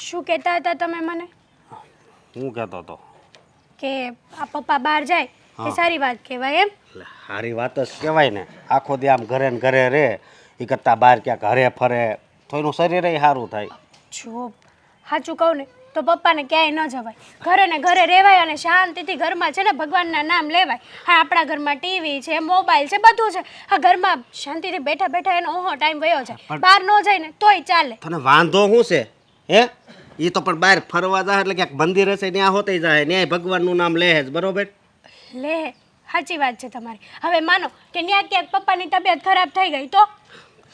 શું કહેતા હતા તમે મને? હું કહેતો હતો કે આ પપ્પા બહાર જાય એ સારી વાત કહેવાય એમ? એટલે સારી વાત જ કહેવાય ને. આખો દી આમ ઘરે ને ઘરે રહે એ કરતાં બહાર ક્યાંક હરે ફરે તો એનું શરીર સારું થાય. જો સાચું કહું ને તો પપ્પાને ક્યાંય ન જવાય. ઘરે ને ઘરે રહેવાય અને શાંતિથી ઘરમાં છે ને ભગવાનના નામ લેવાય. હા, આપણા ઘરમાં ટીવી છે, મોબાઈલ છે, બધું છે. હા, ઘરમાં શાંતિથી બેઠા બેઠા એનો ઓહો ટાઈમ વયો જાય. બહાર ન જાય ને તોય ચાલે. તને વાંધો શું છે હે? એ તો પણ બહાર ફરવા જાય એટલે ક્યાંક મંદિર હશે ત્યાં હોતે જાય ત્યાંય ભગવાનનું નામ લે જ બરોબર. લે, સાચી વાત છે તમારી. હવે માનો કે ન્યા ક્યાંક પપ્પાની તબિયત ખરાબ થઈ ગઈ તો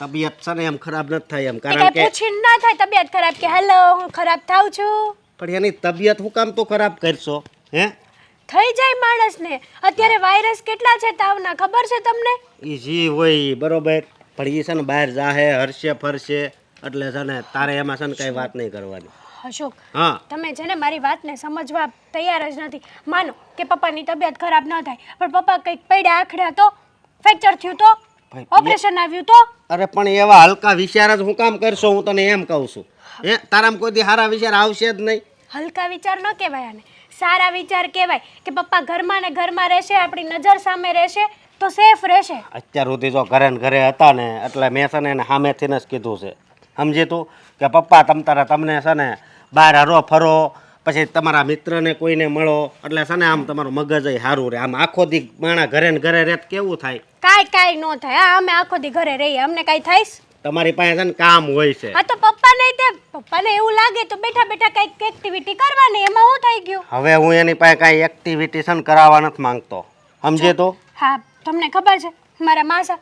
તબિયત છે ને એમ ખરાબ નથી થાય એમ, કારણ કારણ કે પૂછીને ના થાય તબિયત ખરાબ કે હેલો હું ખરાબ થાઉં છું. પણ એની તબિયત હું કામ તો ખરાબ કરશો હે? થઈ જાય માણસને. અત્યારે વાયરસ કેટલા છે તાવના ખબર છે તમને? એ જી હોય ઈ બરોબર, પણ એ છે ને બહાર જાહે હરશે ફરશે એટલે છે ને તારે એમાં છે ને કઈ વાત નહીં કરવાની. અશોક, હા, તમે છે ને મારી વાતને સમજવા તૈયાર જ નથી. માનો કે પપ્પાની તબિયત ખરાબ ન થાય પણ પપ્પા કંઈક પડ્યા આખડ્યા તો, ફ્રેક્ચર થયું તો, ઓપરેશન આવ્યું તો? અરે પણ એવા હલકા વિચાર જ હું કામ કરશો, હું તને એમ કહું છું. હે, તારામાં કોઈ દી સારા વિચાર આવશે જ નહીં. હલકા વિચાર ન કહેવાય આને, સારા વિચાર કહેવાય. કે પપ્પા ઘરમાં ને ઘરમાં રહેશે, આપણી નજર સામે રહેશે તો સેફ રહેશે. અત્યાર સુધી જો ઘરે ને ઘરે હતા ને એટલે મેં છે ને એને સામેથી જ કીધું છે, સમજી તું, કે પપ્પા તમને છે ને બહાર હરો ફરો, પછી તમારા મિત્રને કોઈને મળો એટલે છે ને આમ તમારું મગજ સારું રહે. આમ આખો દી માણા ઘરે ને ઘરે રહે તો કેવું થાય? કાંઈ ન થાય. હા, અમે આખો દી ઘરે રહીએ, અમને કાંઈ થાયસ? તમારી પાસે છે ને કામ હોય છે. હા, તો પપ્પાને એવું લાગે તો બેઠા બેઠા કંઈક એક્ટિવિટી કરવાની, એમાં હું થઈ ગયું? હવે હું એની પાસે કાંઈ એક્ટિવિટી છે ને કરાવવા નથી માંગતો, સમજે તો? હા, તમને ખબર છે મારા માસા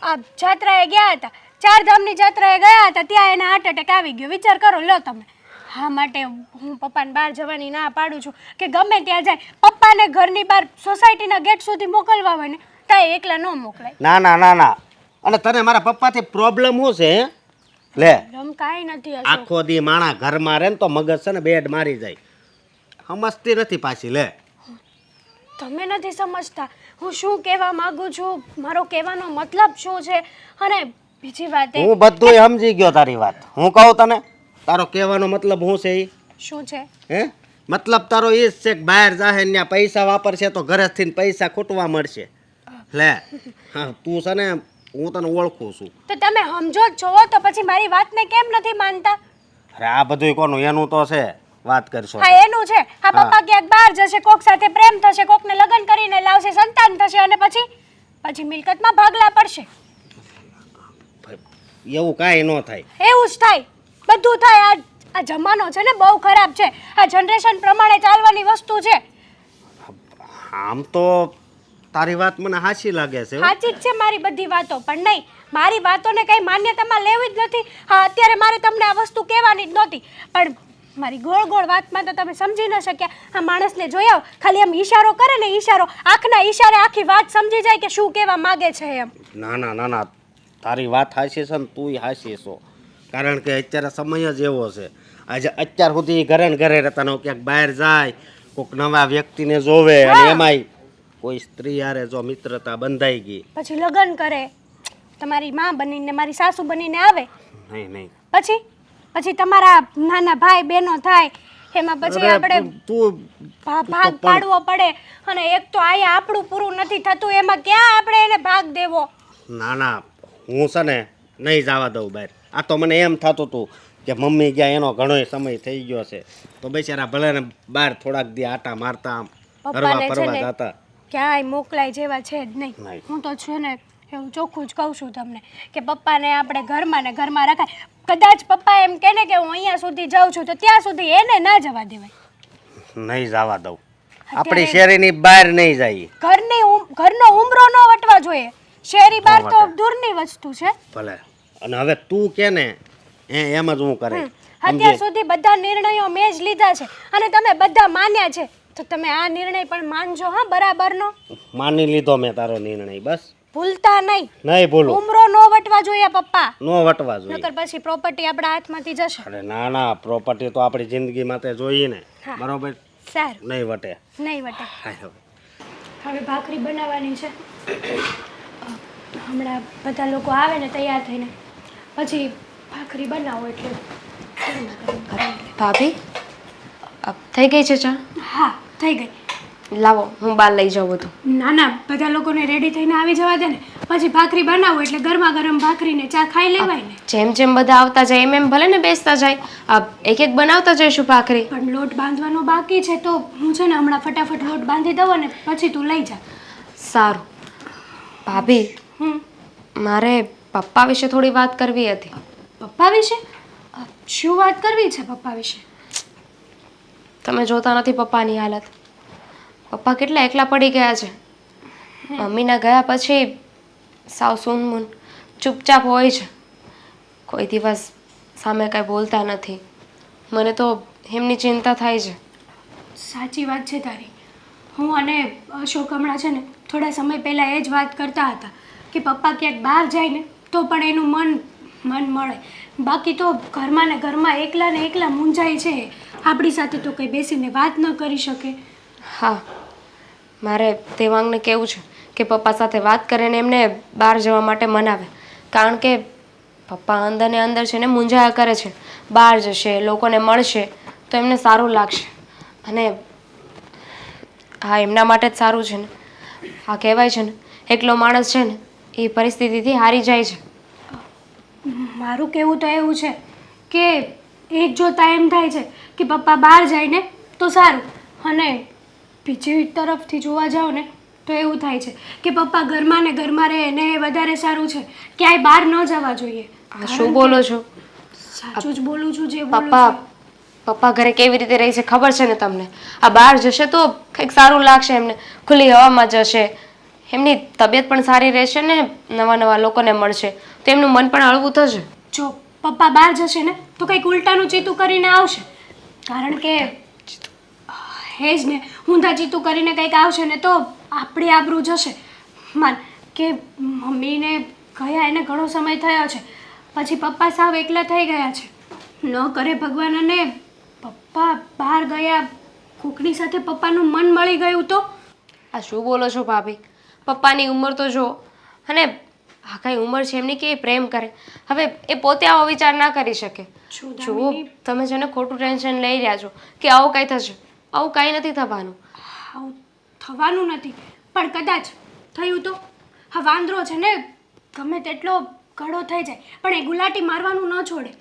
આ જાત્રાએ ગયા હતા, ચારધામની જાત્રાએ ગયા હતા, ત્યાં એને હાર્ટ એટેક આવી ગયો. વિચાર કરો લો તમે. હા, માટે હું પપ્પાને બહાર જવાની ના પાડું છું કે ગમે ત્યાં જાય. પપ્પાને ઘરની બહાર સોસાયટીના ગેટ સુધી મોકલવા હોય ને ત્યાં એકલા ન મોકલાય. ના ના ના ના. અને તને મારા પપ્પાથી પ્રોબ્લેમ શું છે હે? લે, કાંઈ નથી. આખો દી માણા ઘરમાં રહે ને તો મગજ છે ને બેડ મારી જાય. સમજતી નથી પાછી. લે, તમે નથી સમજતા હું શું કહેવા માંગુ છું, મારો કહેવાનો મતલબ શું છે. અને બીજી વાત એ હું બધુંય સમજી ગયો તારી વાત. હું કહું તને તારો કહેવાનો મતલબ શું છે? શું છે? હે, મતલબ તારો એ જ છે કે બહાર જાહે ને પૈસા વાપરશે તો ઘરેથી પૈસા ખૂટવા મળશે. લે, હા, તું છે ને હું તને ઓળખું છું. તો તમે સમજો જ છો તો પછી મારી વાતને કેમ નથી માનતા? અરે આ બધુંય કોનું? એનું તો છે, વાત કરશો. હા, એનું છે. હા, પપ્પા ક્યાંક બહાર જશે, કોક સાથે પ્રેમ થશે, કોકને લગ્ન કરીને લાવશે, સંતાન થશે અને પછી મિલકતમાં ભાગલા પડશે. એવું કાંઈ ન થાય. એવું જ થાય, બધું થાય. આ જમાનો છે ને બહુ ખરાબ છે. આ જનરેશન પ્રમાણે ચાલવાની વસ્તુ છે. આમ તો તારી વાત મને સાચી લાગે છે. સાચી જ છે મારી બધી વાતો, પણ નહીં, મારી વાતોને કઈ માન્યતામાં લેવી જ નથી. હા, અત્યારે મારે તમને આ વસ્તુ કહેવાની જ નહોતી, પણ મારી ગોળ ગોળ વાતમાં તો તમે સમજી ન શક્યા. આ માણસને જોયા ખાલી આમ ઈશારો કરે ને, ઈશારો, આંખના ઈશારે આખી વાત સમજી જાય કે શું કહેવા માંગે છે એમ. ના ના ના ના, તારી વાત સાચી છે ને તુંય સાચી છો. કારણ કે અત્યારે સમય જ એવો છે. આજે અત્યાર સુધી ઘરે ને ઘરે રહેતા ને ક્યાંક બહાર જાય, કોઈક નવા વ્યક્તિને જોવે અને એમાંય કોઈ સ્ત્રી હારે જો મિત્રતા બંધાઈ ગઈ, પછી લગ્ન કરે, તમારી માં બનીને મારી સાસુ બનીને આવે, નહીં નહીં, પછી તમારા નાના ભાઈ બહેનો થાય, એમાં પછી આપણે તું ભાગ પાડવો પડે. અને એક તો આયા આપણું પૂરું નથી થતું, એમાં ક્યાં આપણે એને ભાગ દેવો? ના ના, હું છે ને નહીં જવા દઉં બહાર. આ તો મને એમ થતું હતું કે મમ્મી ગયા એનો ઘણો સમય થઈ ગયો છે તો બિચારા ભલે ને બહાર થોડાક દી આટા મારતા આમ હરવા ફરવા જતા. ક્યાંય મોકલાય જેવા છે જ નહીં. હું તો છે ને એવું ચોખ્ખું જ કહું છું તમને કે પપ્પાને આપણે ઘરમાં ને ઘરમાં રખાય. કદાચ પપ્પા એમ કહે ને કે હું અહીંયા સુધી જાઉં છું તો ત્યાં સુધી એને ના જવા દેવાય. નહીં જવા દઉં. આપણી શેરીની બહાર નહીં જાય. ઘરનો ઉમરો ન વટવા જોઈએ. શેરી બહાર તો દૂરની વસ્તુ છે. ભલે, અને હવે તું કે ને એમ જ હું કરે. અત્યાર સુધી બધા નિર્ણયો મેં જ લીધા છે અને તમે બધા માન્યા છે, તો તમે આ નિર્ણય પણ માનજો. હા, બરાબરનો માની લીધો મેં તારો નિર્ણય. બસ ભૂલતા નહીં. નહીં ભૂલું. ઉમરો નો વટવા જોઈએ પપ્પા. નો વટવા જોઈએ, નકર પછી પ્રોપર્ટી આપણા હાથમાંથી જશે. અરે ના ના, પ્રોપર્ટી તો આપણી જિંદગી માટે જોઈએ ને. બરોબર, સારું, નહીં વટે. નહીં વટે. હવે ભાખરી બનાવવાની છે. હમણાં બધા લોકો આવે ને તૈયાર થઈને, પછી ભાખરી બનાવો એટલે ભાભી થઈ ગઈ છે ચા? હા થઈ ગઈ. લાવો હું બહાર લઈ જાઉં બધું. ના ના, બધા લોકોને રેડી થઈને આવી જવા દે ને. પછી ભાખરી બનાવો એટલે ગરમા ગરમ ભાખરીને ચા ખાઈ લેવાય ને. જેમ જેમ બધા આવતા જાય એમ ભલે ને બેસતા જાય. એક એક બનાવતા જઈશું ભાખરી. પણ લોટ બાંધવાનો બાકી છે તો હું છે ને હમણાં ફટાફટ લોટ બાંધી દઉં અને પછી તું લઈ જા. સારું. ભાભી મારે પપ્પા વિશે થોડી વાત કરવી હતી. પપ્પા વિશે? શું વાત કરવી છે પપ્પા વિશે? તમે જોતા નથી પપ્પાની હાલત. પપ્પા કેટલા એકલા પડી ગયા છે. મમ્મીના ગયા પછી સાવ સૂનમૂન ચૂપચાપ હોય છે. કોઈ દિવસ સામે કાંઈ બોલતા નથી. મને તો એમની ચિંતા થાય છે. સાચી વાત છે તારી. હું અને અશોક હમણાં છે ને થોડા સમય પહેલાં એ જ વાત કરતા હતા કે પપ્પા ક્યાંક બહાર જાય ને તો પણ એનું મન મળે. બાકી તો ઘરમાં ને ઘરમાં એકલા ને એકલા મૂંઝાય છે. આપણી સાથે તો કંઈ બેસીને વાત ન કરી શકે. હા, મારે દેવાંગને કહેવું છે કે પપ્પા સાથે વાત કરીને એમને બહાર જવા માટે મનાવે. કારણ કે પપ્પા અંદર ને અંદર છે ને મૂંઝાયા કરે છે. બહાર જશે, લોકોને મળશે તો એમને સારું લાગશે. અને હા, એમના માટે જ સારું છે ને. આ કહેવાય છે ને એકલો માણસ છે ને એ પરિસ્થિતિથી હારી જાય છે. મારું કહેવું તો એવું છે કે એક જોતા એમ થાય છે કે પપ્પા બહાર જાય ને તો સારું, અને બીજી તરફથી જોવા જાઓ ને તો એવું થાય છે કે પપ્પા ઘરમાં ને ઘરમાં રહે ને એ વધારે સારું છે. ક્યાંય બહાર ન જવા જોઈએ. આ શું બોલો છો? સાચું જ બોલું છું જે બોલું પપ્પા છું. પપ્પા ઘરે કેવી રીતે રહે છે ખબર છે ને તમને? આ બહાર જશે તો કંઈક સારું લાગશે એમને. ખુલ્લી હવામાં જશે, એમની તબિયત પણ સારી રહેશે ને નવા નવા લોકોને મળશે તો એમનું મન પણ હળવું થશે. જો પપ્પા બહાર જશે ને તો કંઈક ઉલટાનું ચીતું કરીને આવશે. કારણ કે હે જ ને, ઊંધા ચીતું કરીને કંઈક આવશે ને તો આપણી આબરૂ જશે. માન કે મમ્મીને ગયા એને ઘણો સમય થયો છે. પછી પપ્પા સાવ એકલા થઈ ગયા છે. ન કરે ભગવાન અને પપ્પા બહાર ગયા, કોકની સાથે પપ્પાનું મન મળી ગયું તો? આ શું બોલો છો ભાભી? પપ્પાની ઉંમર તો જો, અને આ કઈ ઉંમર છે એમની કે એ પ્રેમ કરે? હવે એ પોતે આવો વિચાર ના કરી શકે. જુઓ, તમે છે ને ખોટું ટેન્શન લઈ રહ્યા છો કે આવું કાંઈ થશે. આવું કાંઈ નથી થવાનું. આવું થવાનું નથી, પણ કદાચ થયું તો? હા, વાંદરો છે ને ગમે તેટલો ઘડો થઈ જાય પણ એ ગુલાટી મારવાનું ન છોડે.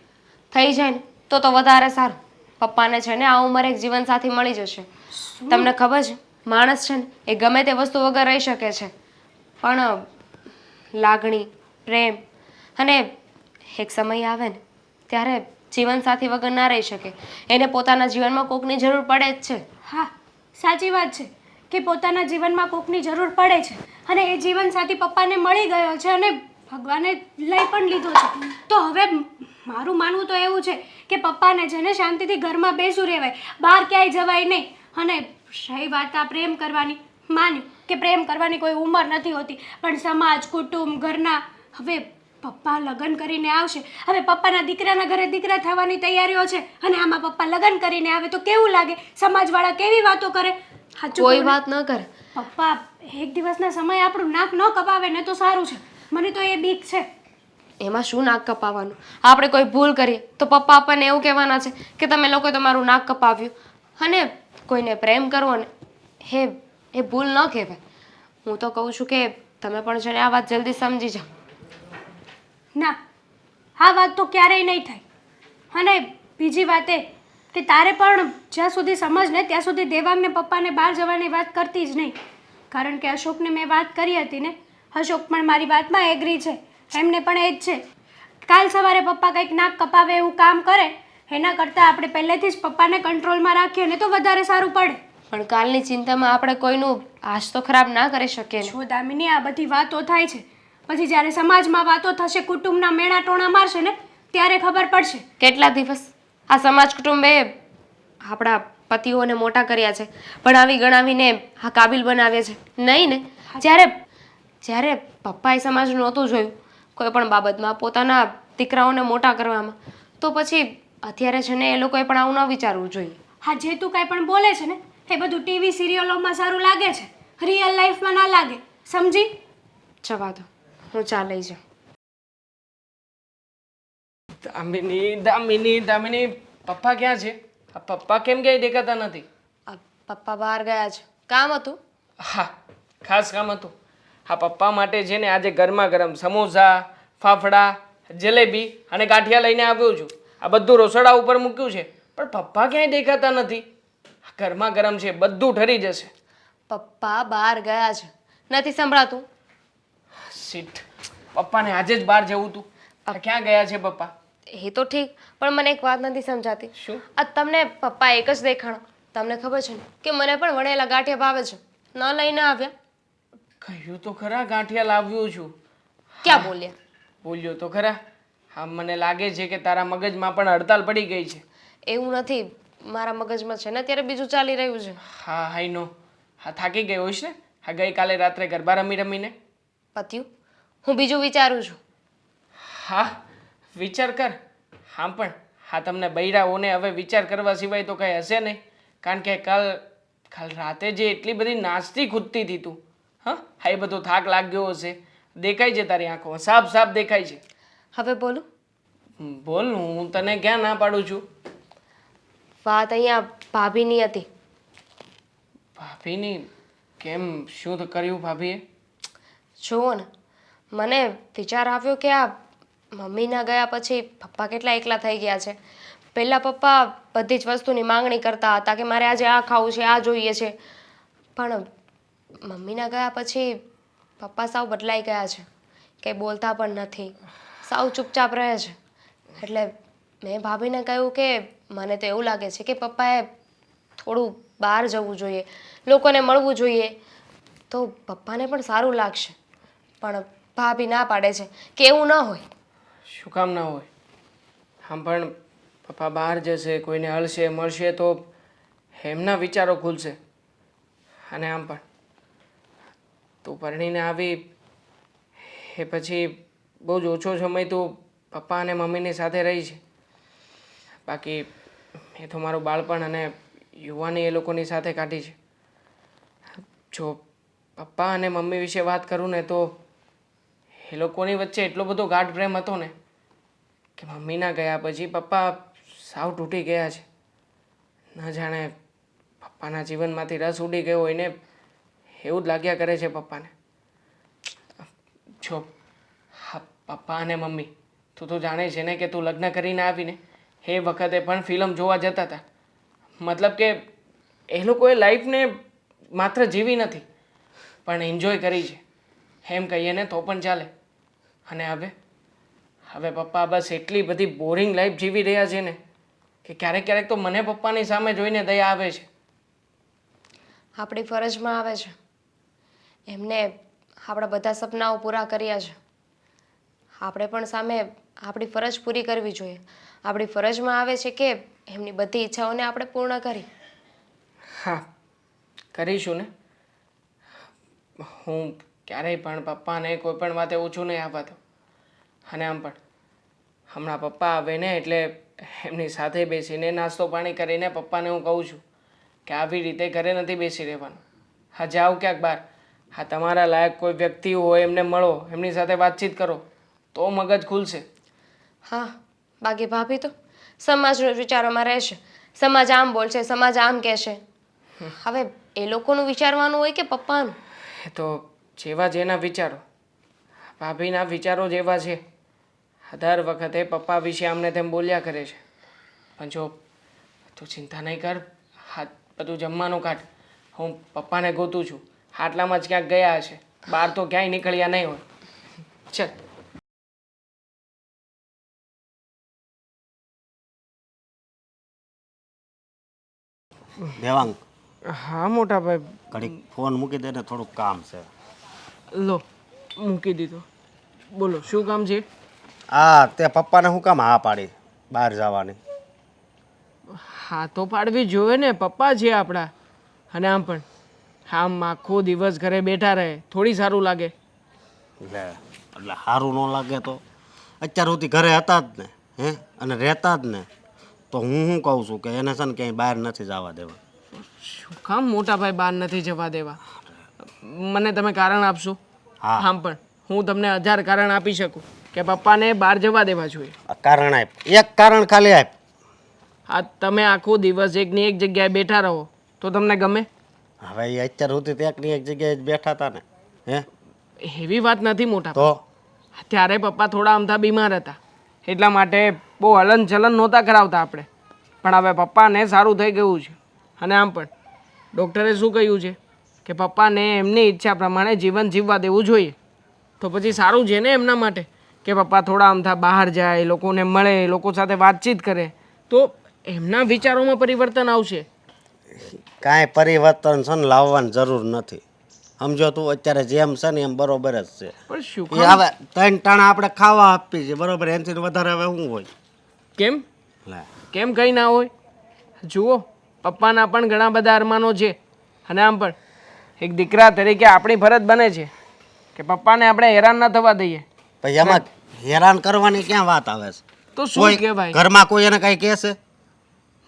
થઈ જાય ને તો વધારે સારું. પપ્પાને છે ને આ ઉંમરે એક જીવનસાથી મળી જશે. તમને ખબર છે માણસ છે ને એ ગમે તે વસ્તુ વગર રહી શકે છે, પણ લાગણી, પ્રેમ અને એક સમય આવે ને ત્યારે જીવનસાથી વગર ના રહી શકે. એને પોતાના જીવનમાં કોકની જરૂર પડે જ છે. હા, સાચી વાત છે કે પોતાના જીવનમાં કોકની જરૂર પડે છે, અને એ જીવનસાથી પપ્પાને મળી ગયો છે અને ભગવાને લઈ પણ લીધો છે. તો હવે મારું માનવું તો એવું છે કે પપ્પાને છે ને શાંતિથી ઘરમાં બેસું રહેવાય, બહાર ક્યાંય જવાય નહીં. અને રહી વાત આ પ્રેમ કરવાની, માન્યું કે પ્રેમ કરવાની કોઈ ઉંમર નથી હોતી, પણ સમાજ, કુટુંબ, ઘરના હવે પપ્પા લગ્ન કરીને આવશે. હવે પપ્પાના દીકરાના ઘરે દીકરા થવાની તૈયારીઓ છે અને આમાં પપ્પા લગ્ન કરીને આવે તો કેવું લાગે? સમાજવાળા કેવી વાતો કરે? કોઈ વાત ન કરે. પપ્પા એક દિવસના સમય આપણું નાક ન કપાવે ને તો સારું છે. મને તો એ બીક છે. એમાં શું નાક કપાવવાનું? આપણે કોઈ ભૂલ કરીએ તો પપ્પા આપણને એવું કહેવાના છે કે તમે લોકોએ તમારું નાક કપાવ્યું. અને કોઈને પ્રેમ કરવો ને એ ભૂલ ન કહેવાય. હું તો કહું છું કે તમે પણ છે ને આ વાત જલ્દી સમજી જાઓ. ના, આ વાત તો ક્યારેય નહીં થાય. અને બીજી વાત એ કે તારે પણ જ્યાં સુધી સમજ ને ત્યાં સુધી દેવાંગને પપ્પાને બહાર જવાની વાત કરતી જ નહીં. કારણ કે અશોકને મેં વાત કરી હતી ને, અશોક પણ મારી વાતમાં એગ્રી છે. એમને પણ એ જ છે. કાલ સવારે પપ્પા કંઈક નાક કપાવે એવું કામ કરે એના કરતાં આપણે પહેલેથી જ પપ્પાને કંટ્રોલમાં રાખીએ ને તો વધારે સારું પડે. પણ કાલની ચિંતામાં આપણે કોઈનું આશ તો ખરાબ ના કરી શકીએ ને. જો દામિની, આ બધી વાતો થાય છે, પછી જ્યારે સમાજમાં વાતો થશે, કુટુંબના મેણા ટોણા મારશે ને ત્યારે ખબર પડશે. કેટલા દિવસ આ સમાજ કુટુંબે આપણા પતિઓને મોટા કર્યા છે, ભણાવી ગણાવીને આ કાબિલ બનાવ્યા છે, નહીં ને? જ્યારે પપ્પાએ સમાજનું નહોતું જોયું કોઈ પણ બાબતમાં, પોતાના દીકરાઓને મોટા કરવામાં, તો પછી અત્યારે છે ને એ લોકોએ પણ આવું ન વિચારવું જોઈએ. હા, જે તું કાંઈ પણ બોલે છે ને એ બધું ટીવી સિરિયલોમાં સારું લાગે છે, રિયલ લાઈફમાં ના લાગે, સમજી? જવા દો, હું ચા લઈ જાઉં. દામિની દામિની દામિની, પપ્પા ક્યાં છે? આ પપ્પા કેમ ક્યાંય દેખાતા નથી? આ પપ્પા બહાર ગયા છે, કામ હતું. હા, ખાસ કામ હતું. હા, પપ્પા માટે છે ને આજે ગરમા ગરમ સમોસા, ફાફડા, જલેબી અને ગાંઠિયા લઈને આવ્યો છું. આ બધું રસોડા ઉપર મૂક્યું છે, પણ પપ્પા ક્યાંય દેખાતા નથી. ગરમા ગરમ છે, બધું ઠરી જશે. પપ્પા બહાર ગયા છે, નથી સંભળાતું? શીટ, પપ્પાને આજે જ બહાર જવું હતું. આ ક્યાં ગયા છે પપ્પા? એ તો ઠીક, પણ મને એક વાત નથી સમજાતી. શું? આ તમને પપ્પા એક જ દેખાણા. તમને ખબર છે ને કે મને પણ વણેલા ગાંઠિયા ભાવે છે, ન લઈને આવ્યા? કહ્યું તો ખરા ગાંઠિયા લાવ્યો છું. ક્યાં બોલ્યા? બોલ્યો તો ખરા. હા, મને લાગે છે કે તારા મગજમાં પણ હડતાલ પડી ગઈ છે. એવું નથી, મારા મગજમાં છે ને અત્યારે બીજું ચાલી રહ્યું છે. હા, આઈ નો. હા, થાકી ગઈ હોઈશ ને? હા, ગઈકાલે રાત્રે ગરબા રમીને. પત્યું, હું બીજું વિચારું છું. હા, વિચાર કર. હા પણ હા, તમને બૈરાઓને હવે વિચાર કરવા સિવાય તો કંઈ હશે નહીં. કારણ કે કાલ રાતે જે એટલી બધી નાચતી કૂદતી હતી તું, હા, એ બધો થાક લાગ્યો હશે. દેખાય છે તારી આંખો, સાફ સાફ દેખાય છે. હવે બોલું? બોલ, હું તને ક્યાં ના પાડું છું. વાત અહીંયા ભાભીની હતી. ભાભીની? કેમ, શું તો કર્યું ભાભીએ? જુઓ ને, મને વિચાર આવ્યો કે આ મમ્મીના ગયા પછી પપ્પા કેટલા એકલા થઈ ગયા છે. પહેલાં પપ્પા બધી જ વસ્તુની માંગણી કરતા હતા કે મારે આજે આ ખાવું છે, આ જોઈએ છે. પણ મમ્મીના ગયા પછી પપ્પા સાવ બદલાઈ ગયા છે. કંઈ બોલતા પણ નથી, સાવ ચૂપચાપ રહે છે. એટલે મેં ભાભીને કહ્યું કે મને તો એવું લાગે છે કે પપ્પાએ થોડું બહાર જવું જોઈએ, લોકોને મળવું જોઈએ, તો પપ્પાને પણ સારું લાગશે. પણ ભાભી ના પાડે છે કે એવું ન હોય. શું કામ ના હોય? આમ પણ પપ્પા બહાર જશે, કોઈને હળશે મળશે તો એમના વિચારો ખુલશે. અને આમ પણ તું પરણીને આવી એ પછી બહુ જ ઓછો સમય તું પપ્પા અને મમ્મીની સાથે રહી છે. બાકી એ તો મારું બાળપણ અને યુવાની એ લોકોની સાથે કાઢી છે. જો પપ્પા અને મમ્મી વિશે વાત કરું ને તો એ લોકોની વચ્ચે એટલો બધો ગાઢ પ્રેમ હતો ને કે મમ્મીના ગયા પછી પપ્પા સાવ તૂટી ગયા છે. ન જાણે પપ્પાના જીવનમાંથી રસ ઉડી ગયો હોય ને એવું જ લાગ્યા કરે છે પપ્પાને. જો હા, પપ્પા અને મમ્મી, તું તો જાણે છે ને કે તું લગ્ન કરીને આવીને એ વખતે પણ ફિલ્મ જોવા જતા હતા. મતલબ કે એ લોકોએ લાઈફને માત્ર જીવી નથી પણ એન્જોય કરી છે, એમ કહીએ ને તો પણ ચાલે. અને હવે પપ્પા બસ એટલી બધી બોરિંગ લાઈફ જીવી રહ્યા છે ને કે ક્યારેક ક્યારેક તો મને પપ્પાની સામે જોઈને દયા આવે છે. આપણી ફરજમાં આવે છે. એમને આપણા બધા સપનાઓ પૂરા કર્યા છે. આપણે પણ સામે આપણી ફરજ પૂરી કરવી જોઈએ. આપણી ફરજમાં આવે છે કે એમની બધી ઈચ્છાઓને આપણે પૂર્ણ કરી. હા, કરીશું ને. હું ક્યારેય પણ પપ્પાને કોઈ પણ વાતે ઓછું નહીં આવવા દઉં. અને આમ પણ હમણાં પપ્પા આવે ને એટલે એમની સાથે બેસીને નાસ્તો પાણી કરીને પપ્પાને હું કહું છું કે આવી રીતે ઘરે નથી બેસી રહેવાનું. હા, જાઓ ક્યાંક બહાર. હા, તમારા લાયક કોઈ વ્યક્તિ હોય એમને મળો, એમની સાથે વાતચીત કરો તો મગજ ખુલશે. હા, બાકી ભાભી તો સમાજના વિચારોમાં રહેશે. સમાજ આમ બોલશે, સમાજ આમ કહેશે. હવે એ લોકોનું વિચારવાનું હોય કે પપ્પાનું? એ તો જેવા જેના વિચારો. ભાભીના વિચારો જેવા છે. દર વખતે પપ્પા વિશે આમને તેમ બોલ્યા કરે છે. પણ જો તું ચિંતા નહીં કર. હા, બધું જમવાનું કાઢ, હું પપ્પાને ગોતું છું. આટલામાં જ ક્યાંક ગયા હશે, બહાર તો ક્યાંય નીકળ્યા નહીં હોય. ચાલ. દેવાંગ, હા મોટા ભાઈ. ઘડીક ફોન મૂકી દે ને, થોડુંક કામ છે. લો, મૂકી દીધો. બોલો, શું કામ છે? હા, તે પપ્પાને શું કામ હા પાડી બહાર જવાની? હા તો પાડવી જોઈએ ને, પપ્પા છે આપણા. અને આમ પણ આમ આખો દિવસ ઘરે બેઠા રહે થોડી સારું લાગે. એટલે સારું ન લાગે તો અત્યાર સુધી ઘરે હતા જ ને, અને રહેતા જ ને, તો હું શું કહું છું કે એને છે ને ક્યાંય બહાર નથી જવા દેવા. શું કામ મોટા ભાઈ બહાર નથી જવા દેવા? મને તમે કારણ આપશો? હા. આમ પણ હું તમને 1000 કારણ આપી શકું કે પપ્પાને બહાર જવા દેવા જોઈએ. આ કારણ આપ, એક કારણ ખાલી આપ. આ તમે આખો દિવસ એકની એક જગ્યાએ બેઠા રહો તો તમને ગમે? હવે એ અત્યાર સુધી તો એકની એક જગ્યાએ જ બેઠા હતા ને. હે એવી વાત નથી મોટા તો ત્યારે પપ્પા થોડા અમથા બીમાર હતા એટલા માટે બહુ હલનચલન નહોતા કરાવતા આપણે. પણ હવે પપ્પાને સારું થઈ ગયું છે. અને આમ પણ ડૉક્ટરે શું કહ્યું છે કે પપ્પાને એમની ઈચ્છા પ્રમાણે જીવન જીવવા દેવું જોઈએ. તો પછી સારું છે ને એમના માટે કે પપ્પા થોડા અમથા બહાર જાય, લોકોને મળે, લોકો સાથે વાતચીત કરે તો એમના વિચારોમાં પરિવર્તન આવશે. કાંઈ પરિવર્તન છે ને લાવવાની જરૂર નથી. સમજો તું અત્યારે જેમ છે ને એમ બરોબર જ છે. પણ શું એ હવે 3 ટાણા આપણે ખાવા આપીએ છીએ બરોબર, એનાથી વધારે હવે શું હોય? કેમ લે કેમ કંઈ ના હોય? જુઓ પપ્પાના પણ ઘણા બધા અરમાનો છે. અને આમ પણ એક દીકરા તરીકે આપણી ફરજ બને છે કે પપ્પાને આપણે હેરાન ના થવા દઈએ. પછી એમાં હેરાન કરવાની ક્યાં વાત આવે છે? તો શું કોઈ કહેવાય ઘરમાં કોઈ એને કઈ કહેશે?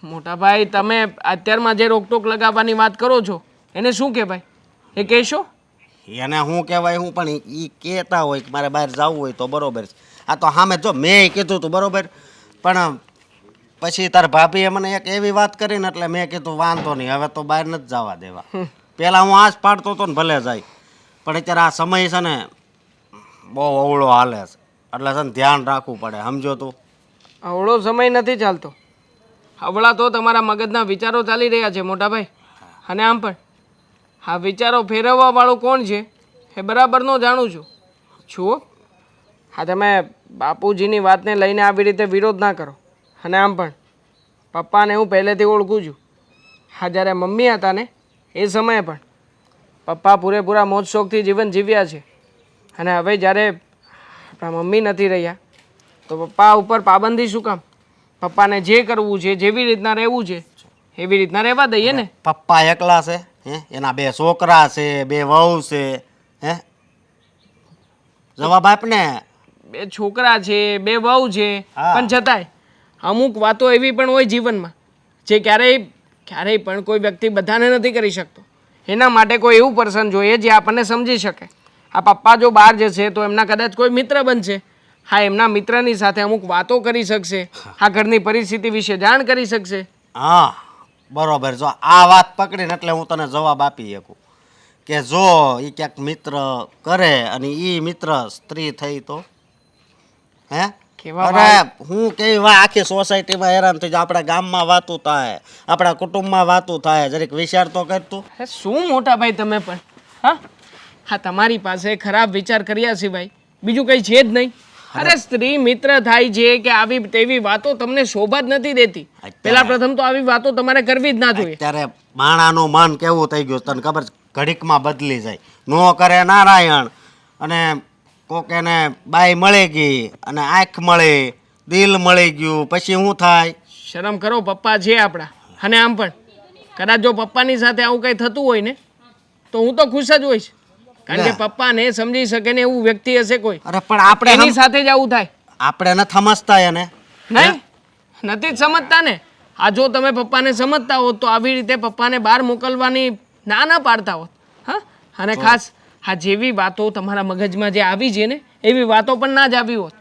મોટા ભાઈ, તમે અત્યારમાં જે રોકટોક લગાવવાની વાત કરો છો એને શું કહેવાય એ કહેશો? એને શું કહેવાય? હું પણ એ કહેતા હોય કે મારે બહાર જવું હોય તો બરોબર છે. આ તો સામે જો મેં કીધું તું બરોબર, પણ પછી તાર ભાભીએ મને એક એવી વાત કરી ને એટલે મેં કીધું વાંધો નહીં, હવે તો બહાર નથી જવા દેવા. પહેલાં હું આજ પાડતો હતો ને ભલે જાય, પણ અત્યારે આ સમય છે ને બહુ અવળો હાલે છે એટલે છે ને ધ્યાન રાખવું પડે. સમજો તું? અવળો સમય નથી ચાલતો. હવળા તો તમારા મગજના વિચારો ચાલી રહ્યા છે મોટા ભાઈ. અને આમ પણ આ વિચારો ફેરવવાવાળું કોણ છે એ બરાબરનો જાણું છું. જુઓ હા, તમે બાપુજીની વાતને લઈને આવી રીતે વિરોધ ના કરો. અને આમ પણ પપ્પાને હું પહેલેથી ઓળખું છું. હા, જ્યારે મમ્મી હતા ને એ સમયે પણ પપ્પા પૂરેપૂરા મોજ શોખથી જીવન જીવ્યા છે. અને હવે જ્યારે આપણા મમ્મી નથી રહ્યા તો પપ્પા ઉપર પાબંદી શું કામ? પપ્પાને જે કરવું છે, જેવી રીતના રહેવું છે એવી રીતના રહેવા દઈએ ને. પપ્પા એકલા છે? હે એના 2 છોકરા છે, 2 વહુ છે. હે જવાબ આપ ને. 2 છોકરા છે, 2 વહુ છે, હા. પણ છતાંય અમુક વાતો એવી પણ હોય જીવનમાં જે ક્યારેય પણ કોઈ વ્યક્તિ બધાને નથી કરી શકતો. એના માટે કોઈ એવું પર્સન જોઈએ જે આપણને સમજી શકે. આ પપ્પા જો બહાર જશે તો એમના કદાચ કોઈ મિત્ર બનશે. હા, એમના મિત્રની સાથે અમુક વાતો કરી શકશે. આ ઘરની પરિસ્થિતિ વિશે જાણ કરી શકશે. હા બરોબર. જો આ વાત પકડીને એટલે હું તને જવાબ આપી શકું કે જો એ ક્યાંક મિત્ર કરે અને એ મિત્ર સ્ત્રી થઈ તો હે કેવા અરે હું કેવી વાત, આખી સોસાયટીમાં હેરાન થઈ જાય, આપણા ગામમાં વાતું થાય, આપણા કુટુંબમાં વાતું થાય. જરીક વિચાર તો કરતું. અરે શું મોટા ભાઈ તમે પણ હા હા, તમારી પાસે ખરાબ વિચાર કર્યા સિવાય બીજું કંઈ છે જ નહીં. અરે સ્ત્રી મિત્ર થાય છે કે આવી તેવી વાતો તમને શોભા જ નથી દેતી. પેલા પ્રથમ તો આવી વાતો તમારે કરવી જ ના જોઈએ. અત્યારે માણાનું મન કેવું થઈ ગયું તને ખબર છે? ઘડીકમાં બદલી જાય. નો કરે નારાયણ અને કોક એને બાઈ મળી ગઈ અને આંખ મળી, દિલ મળી ગયું, પછી શું થાય? શરમ કરો, પપ્પા છે આપણા. અને આમ પણ કદાચ જો પપ્પાની સાથે આવું કંઈ થતું હોય ને તો હું તો ખુશ જ હોઈશ. કારણ કે પપ્પાને સમજી શકે ને એવું વ્યક્તિ હશે કોઈ. અરે પણ આપણે એની સાથે જ આવું થાય. આપણે ન સમજતા એને. નહીં, નથી જ સમજતા ને. આ જો તમે પપ્પાને સમજતા હોત તો આવી રીતે પપ્પાને બહાર મોકલવાની ના પાડતા હોત. હા, અને ખાસ આ જેવી વાતો તમારા મગજમાં જે આવી છે ને એવી વાતો પણ ના જ આવી હોત.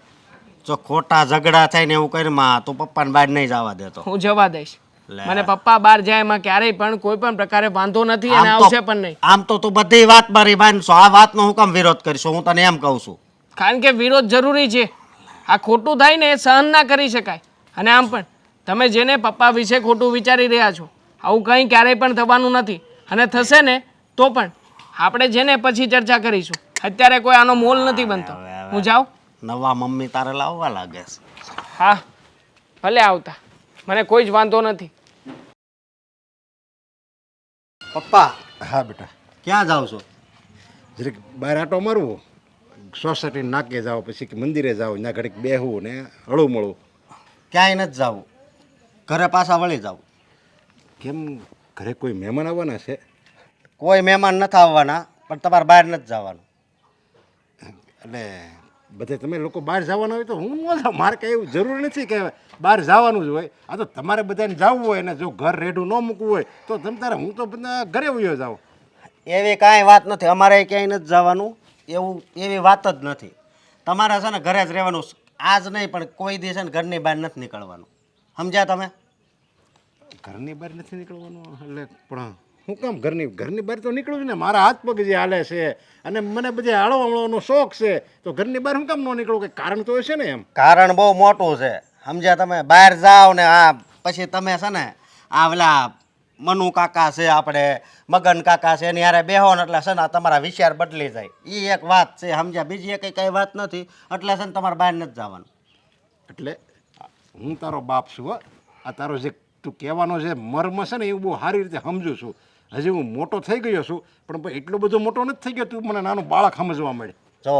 જો ખોટા ઝઘડા થાય ને એવું કરીમાં તો પપ્પાને બહાર નહીં જવા દેતો. હું જવા દઈશ. લે. મને પપ્પા બહાર જાય એમાં ક્યારેય પણ કોઈ પણ પ્રકારે વાંધો નથી અને આવશે પણ નહીં. આમ તો તું બધી વાત મારી માનશો, આ વાતનો હું કામ વિરોધ કરીશું? હું તને એમ કહું છું. કારણ કે વિરોધ જરૂરી છે. આ ખોટું થાય ને એ સહન ના કરી શકાય. અને આમ પણ તમે જેને પપ્પા વિશે ખોટું વિચારી રહ્યા છો આવું કંઈ ક્યારેય પણ થવાનું નથી. અને થશે ને તો પણ આપણે જેને પછી ચર્ચા કરીશું. અત્યારે કોઈ આનો મોલ નથી બનતો. હું જાઉં? નવા મમ્મી તારે લાવવા લાગે છે. હા, ભલે આવતા, મને કોઈ જ વાંધો નથી. પપ્પા હા બેટા, ક્યાં જાવ છો? જરીક બહાર આટો મારવો, સોસાયટી નાકે જાઓ, પછી કે મંદિરે જાઓ, ત્યાં ઘડીક બેહવું ને હળું મળવું. ક્યાંય નથી જવું, ઘરે પાછા વળી જાવ. કેમ, ઘરે કોઈ મહેમાન આવવાના છે? કોઈ મહેમાન નથી આવવાના, પણ તમારે બહાર નથી જવાનું. એટલે બધે તમે લોકો બહાર જવાના હોય તો હું ન જાઉં. મારે કંઈ એવું જરૂર નથી કે બહાર જવાનું જ હોય. આ તો તમારે બધાને જવું હોય ને જો ઘર રેઢું ન મૂકવું હોય તો તમે તારે હું તો બધા ઘરે વયો જાઉં. એવી કાંઈ વાત નથી, અમારે ક્યાંય નથી જવાનું. એવી વાત જ નથી. તમારે છે ને ઘરે જ રહેવાનું. આજ નહીં પણ કોઈ દિવસ છે ને ઘરની બહાર નથી નીકળવાનું. સમજ્યા તમે? ઘરની બહાર નથી નીકળવાનું એટલે પણ હું કામ ઘરની બહાર તો નીકળું છું ને, મારા હાથ પગ જે હાલે છે અને મને બધે હળવા હળવાનો શોખ છે, તો ઘરની બહાર હું કામ ન નીકળું? કંઈ કારણ તો હશે ને એમ. કારણ બહુ મોટું છે, સમજ્યા તમે? બહાર જાઓ ને આ પછી તમે છે ને આ પેલા મનુ કાકા છે, આપણે મગન કાકા છે, એની હારે બેહો ને એટલે છે ને તમારા વિચાર બદલી જાય. એ એક વાત છે, સમજ્યા? બીજી કઈ વાત નથી. એટલે છે ને તમારે બહાર નથી જવાનું. એટલે હું તારો બાપ છું હો. આ તારો જે તું કહેવાનો જે મર્મ છે ને એ બહુ સારી રીતે સમજુ છું. હજી હું મોટો થઈ ગયો છું, પણ ભાઈ એટલો બધો મોટો નથી થઈ ગયો તું મને નાનું બાળક સમજવા મળે. જો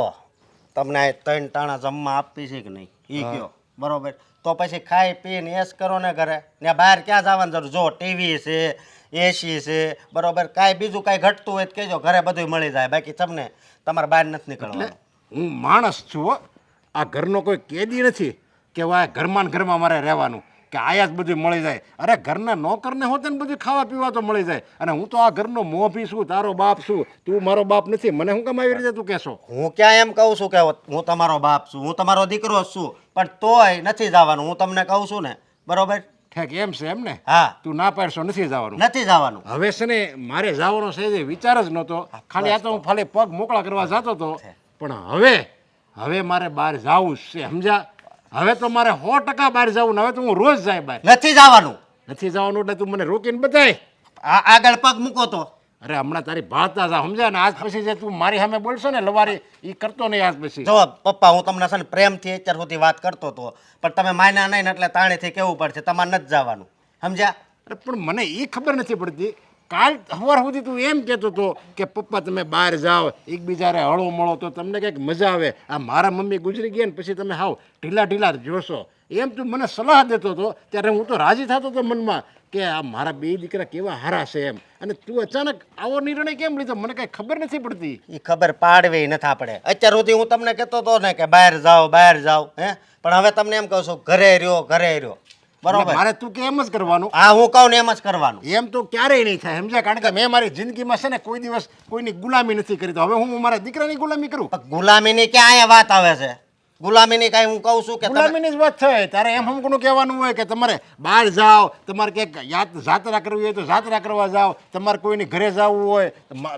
તમને આ 3 ટાણા જમવા આપી છે કે નહીં એ કયો, બરોબર? તો પછી ખાઈ પીને એશ કરો ને ઘરે. ને બહાર ક્યાં જવાનું જરૂર? જો ટીવી છે, એસી છે, બરોબર? કાંઈ બીજું કાંઈ ઘટતું હોય તો કહેજો, ઘરે બધું મળી જાય. બાકી તમને તમારે બહાર નથી નીકળવાનું. હું માણસ છું હો. આ ઘરનો કોઈ કેદી નથી કે વાય ઘરમાં ને ઘરમાં મારે રહેવાનું કે આયા જ બધું મળી જાય. અરે ઘરના નોકરને હોતે ને બધું ખાવા પીવા તો મળી જાય. અને હું તો આ ઘરનો મોભી છું, તારો બાપ છું. તું મારો બાપ નથી. મને શું કામ આવી રીતે તું કહેશો? હું ક્યાં એમ કહું છું કે હું તમારો બાપ છું, હું તમારો દીકરો જ છું, પણ તોય નથી જવાનું. હું તમને કહું છું ને, બરોબર? ઠેક એમ છે એમ ને? હા, તું ના પાડશો નથી જવાનું? નથી જવાનું. હવે છે ને મારે જવાનો છે જે વિચાર જ નહોતો. ખાલી આ તો હું ખાલી પગ મોકળા કરવા જતો હતો. પણ હવે મારે બહાર જવું જ છે, સમજ્યા? હવે તો મારે 100% બહાર જવું ને. હવે તો હું રોજ જાય બહાર. નથી જવાનું. નથી જવાનું એટલે તું મને રોકીને બતાય. આગળ પગ મૂકો તો. અરે હમણાં તારી ભાળતા જા, સમજ્યા ને? આજ પછી જે તું મારી સામે બોલશો ને લવારી, એ કરતો નહીં આજ પછી. જો પપ્પા, હું તમને છે ને પ્રેમથી અત્યાર સુધી વાત કરતો હતો, પણ તમે માન્યા નહીં ને એટલે તાણીથી કેવું પડશે તમારે નથી જવાનું, સમજ્યા? અરે પણ મને એ ખબર નથી પડતી. કાલ સવાર સુધી તું એમ કહેતો હતો કે પપ્પા તમે બહાર જાઓ, એકબીજાને હળો મળો તો તમને કંઈક મજા આવે. આ મારા મમ્મી ગુજરી ગયા ને પછી તમે હાવ ઢીલા જોશો એમ તું મને સલાહ દેતો હતો. ત્યારે હું તો રાજી થતો હતો મનમાં કે આ મારા બે દીકરા કેવા હારા છે એમ. અને તું અચાનક આવો નિર્ણય કેમ લીધો? મને કાંઈ ખબર નથી પડતી. એ ખબર પાડવી નથી આપણે. અત્યાર સુધી હું તમને કહેતો હતો ને કે બહાર જાઓ, હે? પણ હવે તમને એમ કહું છું ઘરે રહ્યો, બરોબર? મારે તું કે એમ જ કરવાનું? હા, હું કહું ને એમ જ કરવાનું. એમ તો ક્યારેય નહીં થાય, સમજ્યા? કારણ કે મેં મારી જિંદગીમાં છે ને કોઈ દિવસ કોઈની ગુલામી નથી કરી. તો હવે હું મારા દીકરાની ગુલામી કરું? ગુલામીની ક્યાં અહીંયા વાત આવે છે? ગુલામીની કાંઈ હું કહું છું કે ગુલામીની જ વાત થાય. તારે એમ હમકનું કહેવાનું હોય કે તમારે બહાર જાઓ, તમારે ક્યાંક જાત્રા કરવી હોય તો જાત્રા કરવા જાઓ, તમારે કોઈની ઘરે જવું હોય,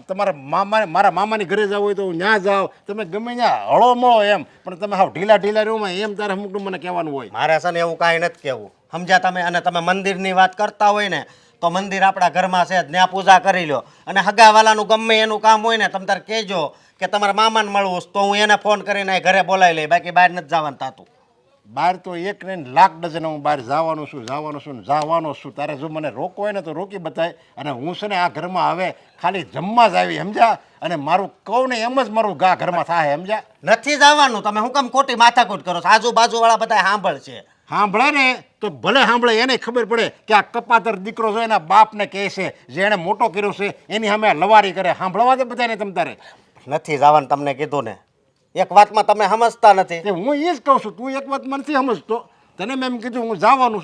તમારે મારા મામાની ઘરે જવું હોય તો ત્યાં જાઓ, તમે ગમે ત્યાં હળો મળો એમ. પણ તમે હાવ ઢીલા રહ્યો એમ તારે હમકનું મને કહેવાનું હોય. મારે છે ને એવું કાંઈ નથી કહેવું, સમજ્યા તમે? અને તમે મંદિરની વાત કરતા હોય ને તો મંદિર આપણા ઘરમાં છે, ત્યાં પૂજા કરી લો. અને હગાવાલાનું ગમે એનું કામ હોય ને તમે તારે કહેજો કે તમારા મામાને મળવું તો હું એને ફોન કરીને ઘરે બોલાવી લઈ. બાકી બહાર નથી જવાનું તાતું. બહાર તો એક ને લાખ ડઝન હું બહાર જવાનો છું. તારે જો મને રોકવો હોય ને તો રોકી બતાય. અને હું છે ને આ ઘરમાં હવે ખાલી જમવા જ આવી, સમજ્યા? અને મારું કહું ને એમ જ મારું ઘરમાં થાય, સમજ્યા? નથી જવાનું. તમે હું કામ ખોટી માથાકૂટ કરો છો? આજુબાજુવાળા બધા સાંભળશે. સાંભળે ને તો ભલે સાંભળે, એને ખબર પડે કે આ કપાતર દીકરો છે એના બાપને કહે છે, જે એને મોટો કર્યો છે એની સામે લવારી કરે. સાંભળવા દે બધાને તમ તારે. નથી જવાનું તમને કીધું ને. એક વાતમાં તમે સમજતા નથી. હું એ જ કહું છું, તું એક વાતમાં નથી સમજતો. તને મેં એમ કીધું હું જવાનું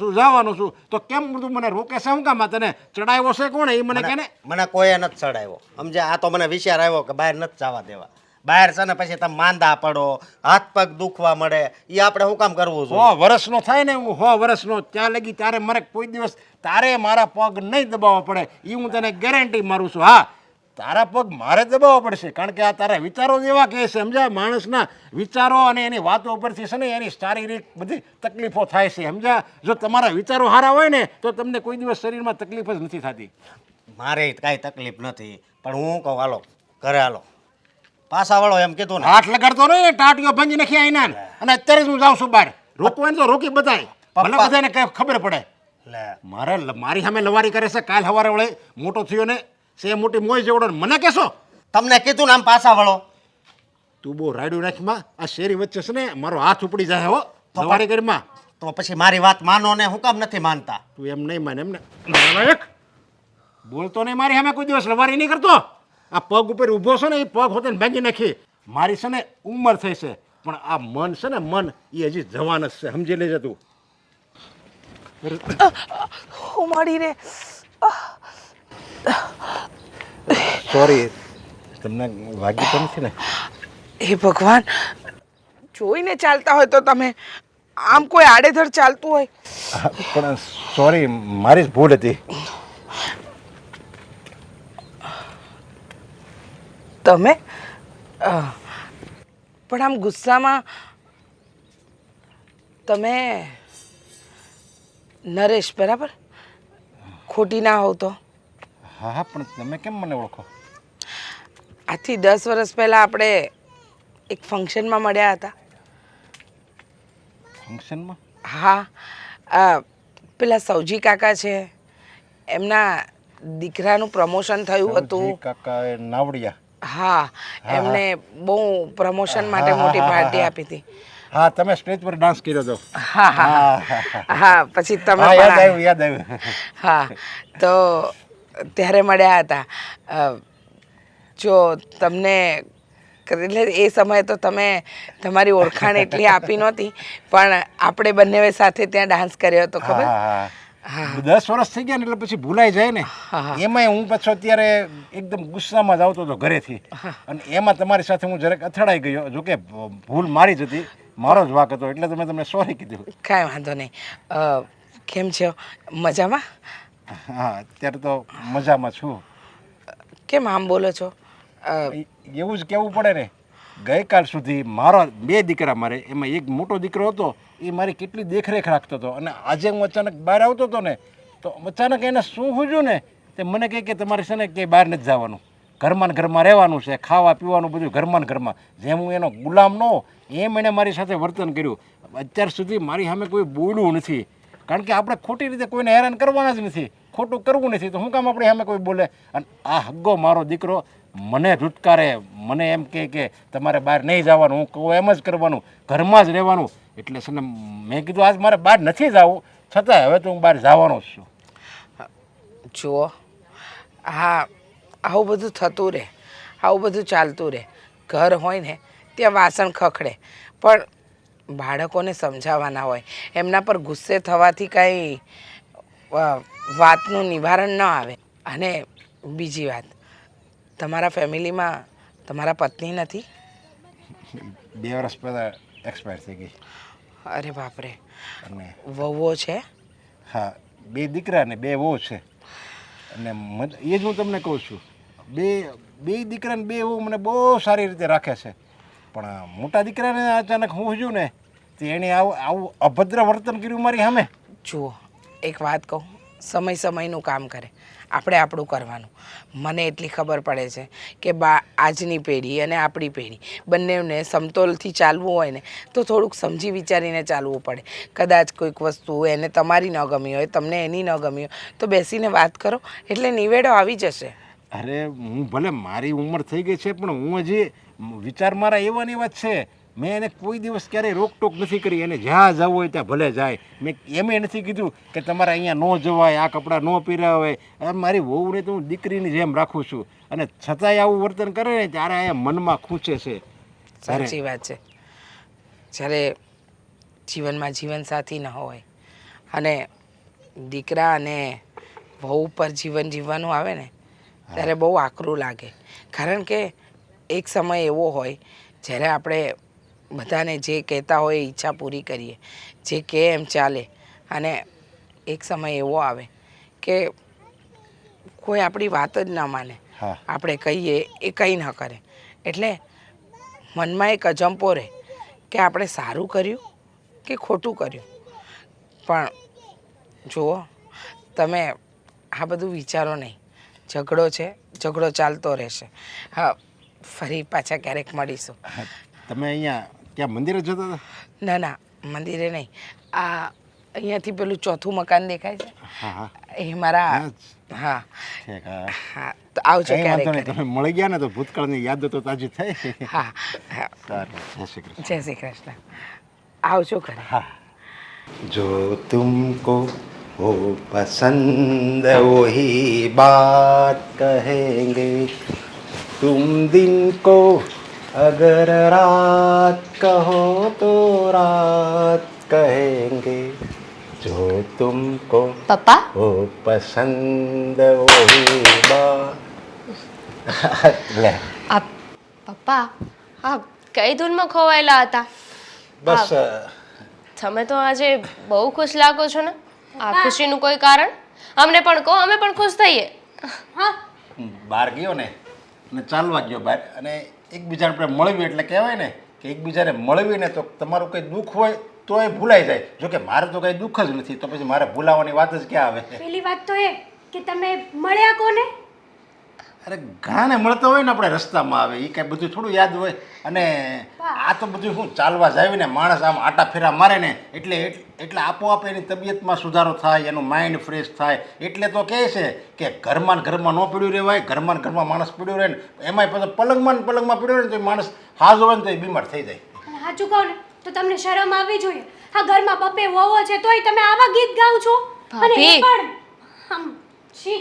છું તો કેમ બધું મને રોકે છે? શું કામ? તને ચડાવ્યો છે કોણે એ મને કહે ને. મને કોઈએ નથી ચડાવ્યો, સમજ્યા? આ તો મને વિચાર આવ્યો કે બહાર નથી જવા દેવા. બહાર છે ને પછી તમે માંદા પડો, હાથ પગ દુખવા મળે. એ આપણે શું કામ કરવું જોઈએ? 100 વર્ષનો થાય ને, હું 100 વર્ષનો ત્યાં લગી તારે મારે કોઈ દિવસ તારે મારા પગ નહીં દબાવવા પડે, એ હું તને ગેરંટી મારું છું. હા, તારા પગ મારે દબાવવા પડશે, કારણ કે આ તારા વિચારો એવા કહે છે, સમજ્યા? માણસના વિચારો અને એની વાતો ઉપરથી છે ને એની શારીરિક બધી તકલીફો થાય છે, સમજ્યા? જો તમારા વિચારો સારા હોય ને તો તમને કોઈ દિવસ શરીરમાં તકલીફ જ નથી થતી. મારે કાંઈ તકલીફ નથી, પણ હું કહું હાલો ઘરે હાલો. પાછા વાળો એમ કીધું ને. હાથ લગાડતો નહીં, ટાટીઓ ભાંગી નાખી આઈના. અને અત્યારે જ હું જાઉં છું બહાર. રોકવું તો રોકી બતાય, ભલે બધાને કઈ ખબર પડે. મારી સામે લવારી કરે છે. કાલ સવારે વળે મોટો થયો ને સે મોટી મોય જેવડો મને કહેશો? તમને કીધું ને આમ પાછા વળો. તું બહુ રાયડું નાખીમાં આ શેરી વચ્ચે છે ને મારો હાથ ઉપડી જાય હો લવારી કરીમાં. તો પછી મારી વાત માનો ને હું કામ નથી માનતા? તું એમ નહીં માને એમને? બોલતો નહીં મારી સામે કોઈ દિવસ લવારી નહીં કરતો. આ પગ ઉપર ઊભો છે ને એ પગ હોતે ભાંગી નાખી. મારી છે ને ઉંમર થઈ છે, પણ આ મન છે ને મન એ હજી જવાન જ છે, સમજી લેજે તું. હું મળી રે. સોરી, તમને વાગી તો નથી ને? હે ભગવાન, જોઈને ચાલતા હોય તો તમે આમ કોઈ આડેધડ ચાલતું હોય. પણ સોરી, મારી જ ભૂલ હતી. તમે પણ આમ ગુસ્સામાં તમે નરેશ બરાબર? ખોટી ના હોવ તો. હા હા, પણ તમે કેમ મને ઓળખો? આજથી 10 વર્ષ પહેલાં આપણે એક ફંક્શનમાં મળ્યા હતા. ફંક્શનમાં? હા, પેલા સૌજી કાકા છે, એમના દીકરાનું પ્રમોશન થયું સૌજી હતું. કાકા એ નાવડિયા. હા, એમને બહુ પ્રમોશન માટે મોટી પાર્ટી આપી હતી. હા, તમે સ્ટેજ પર ડાન્સ કર્યો હતો. હા હા હા, પછી તમે હા, યાદ પણ આવ્યું, યાદ આવ્યું. હા, તો ત્યારે મળ્યા હતા. જો તમને એટલે એ સમયે તો તમે તમારી ઓળખાણ એટલી આપી નહોતી, પણ આપણે બંને સાથે ત્યાં ડાન્સ કર્યો હતો, ખબર? હા, 10 વર્ષ થઈ ગયા ને એટલે પછી ભૂલાઈ જાય ને. એમાંય હું પાછો અત્યારે એકદમ ગુસ્સામાં જ આવતો હતો ઘરેથી, અને એમાં તમારી સાથે હું જરાક અથડાઈ ગયો. જોકે ભૂલ મારી જ હતી, મારો જ વાંક હતો, એટલે તો મેં તમને સોરી કીધું. કાંઈ વાંધો નહીં. કેમ છો? મજામાં? હા, અત્યારે તો મજામાં છું. કેમ આમ બોલો છો? એવું જ કહેવું પડે ને. ગઈકાલ સુધી મારા 2 દીકરા, મારે એમાં એક મોટો દીકરો હતો, એ મારી કેટલી દેખરેખ રાખતો હતો, અને આજે હું અચાનક બહાર આવતો હતો ને, તો અચાનક એને શું સૂઝ્યું ને, તે મને કહે કે તમારે છે ને ક્યાંય બહાર નથી જવાનું, ઘરમાં ને ઘરમાં રહેવાનું છે, ખાવા પીવાનું બધું ઘરમાં ને ઘરમાં. જેમ હું એનો ગુલામ ન હો એમ એણે મારી સાથે વર્તન કર્યું. અત્યાર સુધી મારી સામે કોઈ બોલ્યું નથી, કારણ કે આપણે ખોટી રીતે કોઈને હેરાન કરવાના જ નથી, ખોટું કરવું નથી, તો શું કામ આપણે સામે કોઈ બોલે? અને આ હગ્ગો મારો દીકરો મને ધુટકારે, મને એમ કે તમારે બહાર નહીં જવાનું, હું કહું એમ જ કરવાનું, ઘરમાં જ રહેવાનું. એટલે છે ને મેં કીધું આજ મારે બહાર નથી જવું, છતાંય હવે તો હું બહાર જવાનો જ છું. જુઓ, હા, આવું બધું થતું રહે, આવું બધું ચાલતું રહે. ઘર હોય ને ત્યાં વાસણ ખખડે, પણ બાળકોને સમજાવવાના હોય. એમના પર ગુસ્સે થવાથી કાંઈ વાતનું નિવારણ ન આવે. અને બીજી વાત, તમારા ફેમિલીમાં તમારા પત્ની નથી? 2 વર્ષ પહેલાં એક્સપાયર થઈ ગઈ. અરે બાપરે. અને વહુઓ છે? હા, 2 દીકરા ને 2 વહુ છે. અને એ જ હું તમને કહું છું, બે દીકરા ને 2 વહુ મને બહુ સારી રીતે રાખે છે. પણ મોટા દીકરાને અચાનક હું જોઉં ને, તો એણે આવું અભદ્ર વર્તન કર્યું મારી સામે. જુઓ, એક વાત કહું, સમય સમયનું કામ કરે, આપણે આપણું કરવાનું. મને એટલી ખબર પડે છે કે આજની પેઢી અને આપણી પેઢી બંનેને સમતોલથી ચાલવું હોય ને, તો થોડુંક સમજી વિચારીને ચાલવું પડે. કદાચ કોઈક વસ્તુ એને તમારી ન ગમી હોય, તમને એની ન ગમી હોય, તો બેસીને વાત કરો, એટલે નિવેડો આવી જશે. અરે હું ભલે મારી ઉંમર થઈ ગઈ છે, પણ હું હજી વિચાર મારા એવા ને એવા જ છે. મેં એને કોઈ દિવસ ક્યારેય રોકટોક નથી કરી. એને જ્યાં જવું હોય ત્યાં ભલે જાય. મેં એમ નથી કીધું કે તમારે અહીંયા ન જવાય, આ કપડાં ન પહેરાવાય. મારી વહુને તો હું દીકરીની જેમ રાખું છું, અને છતાંય આવું વર્તન કરે ને ત્યારે અહીંયા મનમાં ખૂંચે છે. સાચી વાત છે. જ્યારે જીવનમાં જીવનસાથી ન હોય અને દીકરા અને વહુ પર જીવન જીવવાનું આવે ને, ત્યારે બહુ આકરું લાગે. કારણ કે એક સમય એવો હોય જ્યારે આપણે બધાને જે કહેતા હોય એ ઈચ્છા પૂરી કરીએ, જે કહે એમ ચાલે, અને એક સમય એવો આવે કે કોઈ આપણી વાત જ ન માને, આપણે કહીએ એ કંઈ ન કરે. એટલે મનમાં એક અજંપો રહે કે આપણે સારું કર્યું કે ખોટું કર્યું. પણ જુઓ, તમે આ બધું વિચારો નહીં. ઝઘડો છે, ઝઘડો ચાલતો રહેશે. હા, ફરી પાછા ક્યારેક મળીશું. તમે અહીંયા ક્યાં મંદિરે જતા હતા? ના ના, મંદિરે નહીં. આ અહીંયાથી પેલું ચોથું મકાન દેખાય છે, એ મારા. હા હા, તો આવજો ક્યારેક. તમે મળી ગયા ને તો ભૂતકાળની યાદો તો તાજી થઈ. હા હા, સારું, જય શ્રી કૃષ્ણ. જય શ્રી કૃષ્ણ. આવજો ઘરે. હા. જો તુમકો हो पसंद वही बात कहेंगे, तुम दिन को अगर रात કહો તો રાત કહેંગે, જો તુમકો પપ્પા, હો પસંદ વહી બાત. લે પપ્પા, હા, કઈ ધૂનમાં ખોવાયેલા હતા? બસ તમે તો આજે બહુ ખુશ લાગો છો ને. આ ખુશીનું કોઈ કારણ અમને પણ કહો, અમે પણ ખુશ થઈએ. હા બહાર ગયો ને અને ચાલવા ગયો બહાર અને એકબીજાને આપણે મળવી એટલે કહેવાય ને કે એકબીજાને મળવી ને તો તમારું કંઈ દુઃખ હોય તો એ ભૂલાઈ જાય. જો કે મારે તો કંઈ દુઃખ જ નથી, તો પછી મારે ભૂલાવાની વાત જ ક્યાં આવે? પેલી વાત તો એ કે તમે મળ્યા કોને? અરે ઘણાને મળતો હોય ને આપણે રસ્તામાં આવે, એ કાંઈ બધું થોડું યાદ હોય. અને આ તો બધું શું ચાલવા જાય ને માણસ આમ આટા ફેરા મારે ને એટલે આપોઆપ એની તબિયતમાં સુધારો થાય, એનું માઇન્ડ ફ્રેશ થાય. એટલે તો કહે છે કે ઘરમાં ને ઘરમાં ન પીડ્યું રહેવાય, ઘરમાં ને ઘરમાં માણસ પીડ્યું રહે ને એમાંય પછી પલંગમાં ને પલંગમાં પીડ્યું રહે ને તો એ માણસ હાજો હોય ને તો એ બીમાર થઈ જાય. અને સાચું કહો ને તો તમને શરમ આવવી જોઈએ. આ ઘરમાં પપ્પે વહુઓ છે તોય તમે આવા ગીત ગાઓ છો. અને એ ભાભી. પણ આમ છી,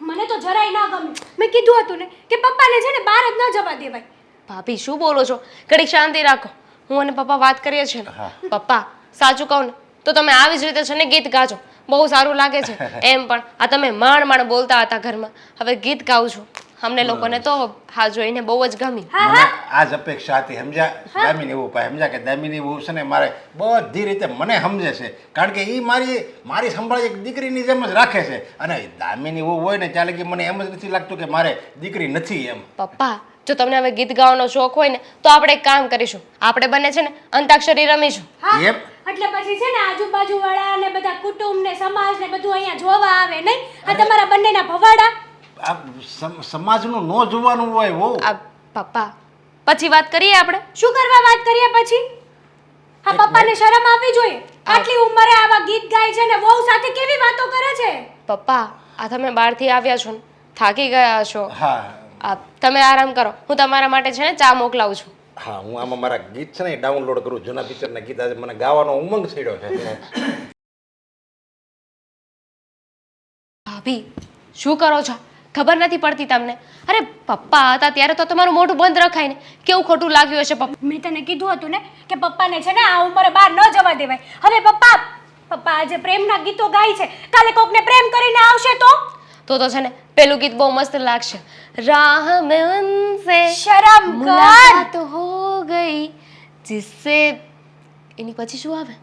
મને તો જરાય ના ગમે. મેં કીધું હતું ને કે પપ્પાને છે ને બહાર જ ન જવા દેવાય. ભાભી શું બોલો છો? ઘડીક શાંતિ રાખો. હું અને પપ્પા વાત કરીએ છીએ ને. પપ્પા સાચું કહું ને તો તમે આવી જ રીતે છે ને ગીત ગાજો, બહુ સારું લાગે છે. એમ પણ આ તમે માંડ બોલતા હતા ઘરમાં, હવે ગીત ગાઉં છું. અમને લોકોને તો હા જોઈને બહુ જ ગમી. મને આ જ અપેક્ષા હતી, સમજ્યા? દામિની એવું પાય સમજ્યા કે દામિની બહુ છે ને મારે બધી રીતે મને સમજે છે, કારણ કે એ મારી સંભાળ એક દીકરીની જેમ જ રાખે છે. અને દામિની એવું હોય ને ત્યાં લગી મને એમ જ નથી લાગતું કે મારે દીકરી નથી એમ. પપ્પા જો તમને હવે ગીત ગાવાનો શોખ હોય ને તો આપણે એક કામ કરીશું, આપણે બંને છે ને અંતાક્ષરી રમીશું. હા એમ? એટલે પછી છે ને આજુબાજુ વાળા ને બધા કુટુંબ ને સમાજ ને બધું અહીંયા જોવા આવે નહીં? આ તમારા બંનેના ભવાડા. આ સમાજનું ન જોવાનું હોય વહુ. આ પપ્પા પછી વાત કરીએ આપણે. શું કરવા વાત કરીએ પછી? આ પપ્પાને શરમ આવવી જોઈએ. આટલી ઉંમરે આવા ગીત ગાય છે ને વહુ સાથે કેવી વાતો કરે છે. પપ્પા આ તમે બહારથી આવ્યા છો ને, થાકી ગયા છો. હા આ તમે આરામ કરો, હું તમારા માટે છે ને ચા મોકલાવું છું. હા, હું આમાં મારા ગીત છે ને ડાઉનલોડ કરું, જૂના પિક્ચરના ગીત. આજે મને ગાવાનો ઉમંગ છેડ્યો છે. ભાભી શું કરો છો? ખબર નથી પડતી તમને? અરે પપ્પા હતા ત્યારે તો તમારું મોઢું બંધ રખાય ને, કેવું ખોટું લાગ્યું હશે પપ્પા. મેં તને કીધું હતું ને કે પપ્પાને છે ને આ ઉંમરે બહાર ન જવા દેવાય. હવે પપ્પા આજે પ્રેમના ગીતો ગાય છે, કાલે કોકને પ્રેમ કરીને આવશે તો છે ને પેલું ગીત બહુ મસ્ત લાગશે. રાહ મેં ઉનસે શરમ કર. મુલાકાત હો ગઈ જિસસે, એની પછી શું આવે?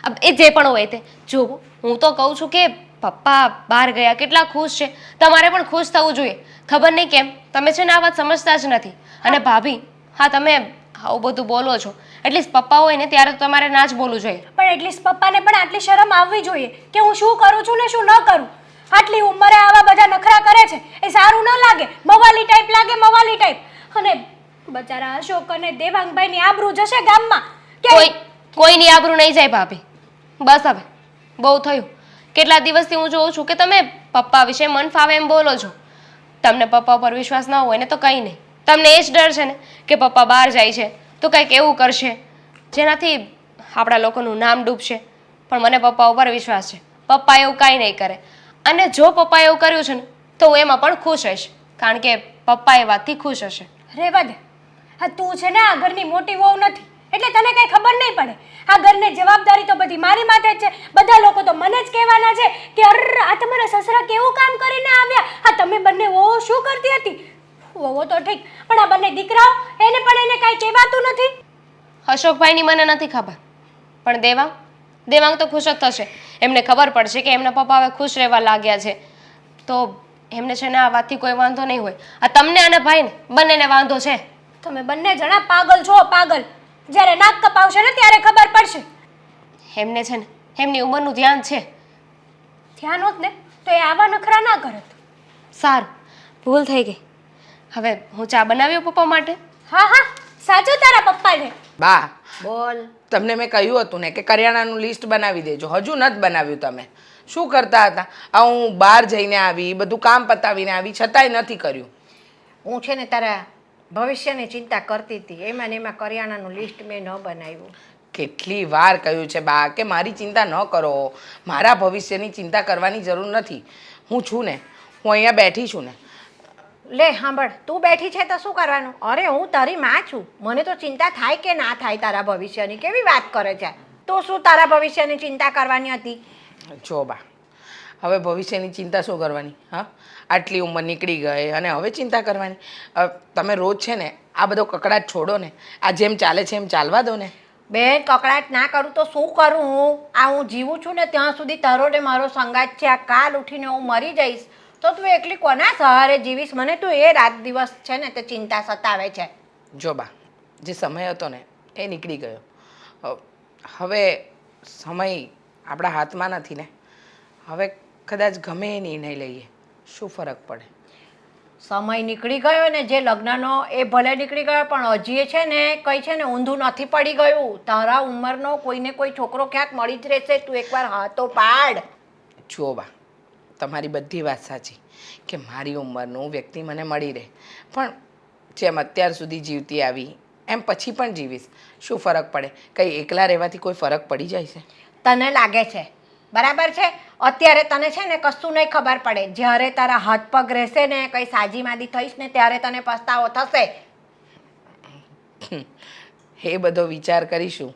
अब એ જે પણ હોય તે જો, હું તો કહું છું કે પપ્પા બહાર ગયા કેટલા ખુશ છે, તમારે પણ ખુશ થવું જોઈએ. ખબર નહીં કેમ તમે છે ને આ વાત સમજતા જ નથી. અને ભાભી હા તમે આવું બધું બોલો છો, એટલીસ્ટ પપ્પા હોય ને ત્યારે તો તમારે ના જ બોલવું જોઈએ. પણ એટલીસ્ટ પપ્પાને પણ આટલી શરમ આવવી જોઈએ કે હું શું કરું છું ને શું ન કરું. આટલી ઉંમરે આવા બધા નખરા કરે છે એ સારું ન લાગે. મવાલી ટાઈપ લાગે, મવાલી ટાઈપ. અને બચારા અશોક અને દેવાંગભાઈની આબરૂ જશે ગામમાં. કોઈની આબરૂ નહીં જાય ભાભી. બસ હવે બહુ થયું. કેટલા દિવસથી હું જોઉં છું કે તમે પપ્પા વિશે મન ફાવે એમ બોલો છો. તમને પપ્પા પર વિશ્વાસ ન હોય ને તો કંઈ નહીં, તમને એ જ ડર છે ને કે પપ્પા બહાર જાય છે તો કંઈક એવું કરશે જેનાથી આપણા લોકોનું નામ ડૂબશે. પણ મને પપ્પા ઉપર વિશ્વાસ છે, પપ્પા એવું કાંઈ નહીં કરે. અને જો પપ્પા એવું કર્યું છે ને તો હું એમાં પણ ખુશ હશ, કારણ કે પપ્પા એ વાતથી ખુશ હશે. રેવા દે. હા તું છે ને આ ઘરની મોટી વહુ નથી એટલે તને કઈ ખબર નહીં પડે. આ ઘરની જવાબદારી તો બધી મારી માથે જ છે. બધા લોકો તો મને જ કહેવાના છે કે અર આ તમારા સસરા કેવું કામ કરીને આવ્યા. હા તમે બંને વહુ શું કરતી હતી? વહુ તો ઠીક, પણ આ બંને દીકરાઓ એને કાંઈ કહેવાતું નથી. અશોકભાઈની મને નથી ખબર, પણ દેવાંગ તો ખુશ જ થશે. એમને ખબર પડશે કે એમના પપ્પા હવે ખુશ રહેવા લાગ્યા છે તો એમને છે ને આ વાતથી કોઈ વાંધો નહીં હોય. આ તમને અને ભાઈને બંનેને વાંધો છે. તમે બંને જણા પાગલ છો, પાગલ. જ્યારે નાક કપાવશે ને ત્યારે ખબર પડશે. એમને છે ને એમની ઉંમરનું ધ્યાન છે. ધ્યાન હોત ને તો એ આવા નખરા ના કરત. સારું, ભૂલ થઈ ગઈ. હવે હું ચા બનાવ્યો પપ્પા માટે. હા હા સાચું તારા પપ્પાને. બા, બોલ. તમને મેં કહ્યું હતું ને કે કરિયાણાનું લિસ્ટ બનાવી દેજો, હજુ નથી બનાવ્યું. તમે શું કરતા હતા? આ હું બહાર જઈને આવી, બધું કામ પતાવીને આવી, છતાંય નથી કર્યું. હું છે ને તારા ભવિષ્યની ચિંતા કરતી હતી, એમાં ને એમાં કરિયાણાનું લિસ્ટ મેં ન બનાવ્યું. કેટલી વાર કહ્યું છે બા કે મારી ચિંતા ન કરો, મારા ભવિષ્યની ચિંતા કરવાની જરૂર નથી. હું છું ને, હું અહીંયા બેઠી છું ને. લે સાંભળ, તું બેઠી છે તો શું કરવાનું? અરે હું તારી માં છું, મને તો ચિંતા થાય કે ના થાય તારા ભવિષ્યની. કેવી વાત કરે છે? તો શું તારા ભવિષ્યની ચિંતા કરવાની હતી? જો બા, હવે ભવિષ્યની ચિંતા શું કરવાની? હા, આટલી ઉંમર નીકળી ગઈ અને હવે ચિંતા કરવાની? તમે રોજ છે ને આ બધો કકડાટ છોડો ને, આ જેમ ચાલે છે એમ ચાલવા દો ને. બેન કકડાટ ના કરું તો શું કરું હું જીવું છું ને ત્યાં સુધી તારો ને મારો સંગાત છે. આ કાલ ઉઠીને હું મરી જઈશ તો તું એકલી કોના સહારે જીવીશ? મને તું એ રાત દિવસ છે ને તે ચિંતા સતાવે છે. જો બા, જે સમય હતો ને એ નીકળી ગયો. હવે સમય આપણા હાથમાં નથી ને. હવે કદાચ ગમે એ નિર્ણય લઈએ, શું ફરક પડે? સમય નીકળી ગયો ને જે લગ્નનો એ ભલે નીકળી ગયો પણ હજી છે ને કંઈ છે ને ઊંધું નથી પડી ગયું. તારા ઉંમરનો કોઈને કોઈ છોકરો ક્યાંક મળી જ રહેશે. તું એકવાર હાથો પાડ. જુઓ બા, તમારી બધી વાત સાચી કે મારી ઉંમરનું વ્યક્તિ મને મળી રહે, પણ જેમ અત્યાર સુધી જીવતી આવી એમ પછી પણ જીવીશ. શું ફરક પડે? કંઈ એકલા રહેવાથી કોઈ ફરક પડી જાય છે? તને લાગે છે બરાબર છે. અત્યારે તને છે ને કશું નહીં ખબર પડે. જ્યારે તારા હાથ પગ રહેશે ને કંઈ સાજીમાદી થઈશ ને ત્યારે તને પસ્તાવો થશે. એ બધો વિચાર કરીશું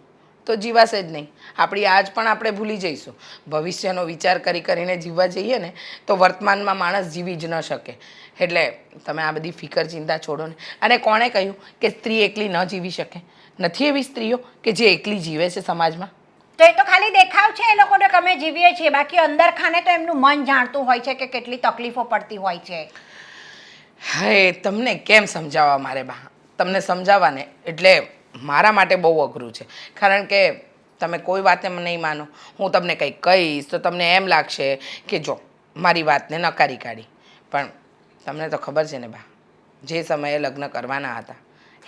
તો જીવાશે જ નહીં. આપણી આજ પણ આપણે ભૂલી જઈશું. ભવિષ્યનો વિચાર કરીને જીવવા જઈએ ને તો વર્તમાનમાં માણસ જીવી જ ન શકે. એટલે તમે આ બધી ફિકર ચિંતા છોડો ને. અને કોણે કહ્યું કે સ્ત્રી એકલી ન જીવી શકે? નથી એવી સ્ત્રીઓ કે જે એકલી જીવે છે સમાજમાં? તો એ તો ખાલી દેખાવ છે એ લોકોને કે અમે જીવીએ છીએ. બાકી અંદર ખાને તો એમનું મન જાણતું હોય છે કે કેટલી તકલીફો પડતી હોય છે. હા, તમને કેમ સમજાવવા મારે બા? તમને સમજાવવા ને એટલે મારા માટે બહુ અઘરું છે. કારણ કે તમે કોઈ વાતે નહીં માનો. હું તમને કંઈક કહીશ તો તમને એમ લાગશે કે જો મારી વાતને નકારી કાઢી. પણ તમને તો ખબર છે ને બા, જે સમયે લગ્ન કરવાના હતા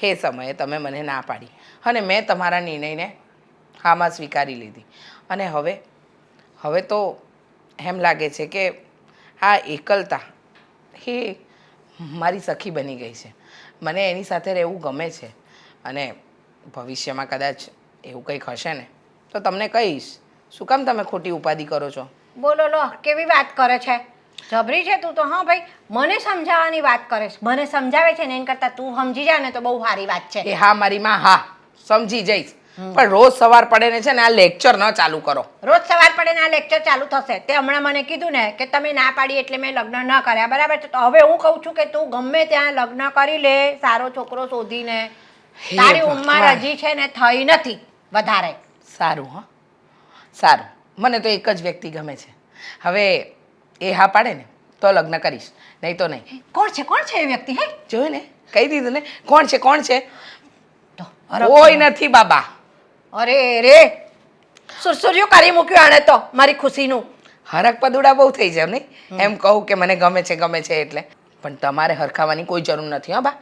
એ સમયે તમે મને ના પાડી અને મેં તમારા નિર્ણયને હામાં સ્વીકારી લીધી. અને હવે તો એમ લાગે છે કે આ એકલતા એ મારી સખી બની ગઈ છે. મને એની સાથે રહેવું ગમે છે. અને ભવિષ્યમાં કદાચ એવું કંઈક હશે ને તો તમને કહીશ. શું કામ તમે ખોટી ઉપાધિ કરો છો? બોલો લો કેવી વાત કરે છે. જબરી છે તું તો. હા ભાઈ, મને સમજાવવાની વાત કરે છે. મને સમજાવે છે ને એના કરતાં તું સમજી જા ને તો બહુ સારી વાત છે. એ હા મારી માં, હા સમજી જઈશ. પણ રોજ સવાર પડે ને છે ને આ લેક્ચર ન ચાલુ કરો. રોજ સવાર પડે ને આ લેક્ચર ચાલુ થશે. તે હમણાં મને કીધું ને કે તમે ના પાડી એટલે મેં લગ્ન ન કર્યા, બરાબર છે? તો હવે હું કહું છું કે તું ગમે ત્યાં લગ્ન કરી લે સારો છોકરો શોધીને. તારી ઉંમર હજી છે ને થઈ નથી વધારે. સારું, હા સારું. મને તો એક જ વ્યક્તિ ગમે છે. હવે એ હા પાડે ને તો લગ્ન કરીશ, નહીં તો નહીં. કોણ છે એ વ્યક્તિ? હે જોયું ને, કહી દીધું ને. કોણ છે? તો કોઈ નથી બાબા. અરે રે, સુરસુર્યું કરી મૂક્યું આણે તો મારી ખુશીનું. હરક પદુડા બહુ થઈ જાવ નહીં? એમ કહું કે મને ગમે છે એટલે. પણ તમારે હરખાવાની કોઈ જરૂર નથી. હા બા,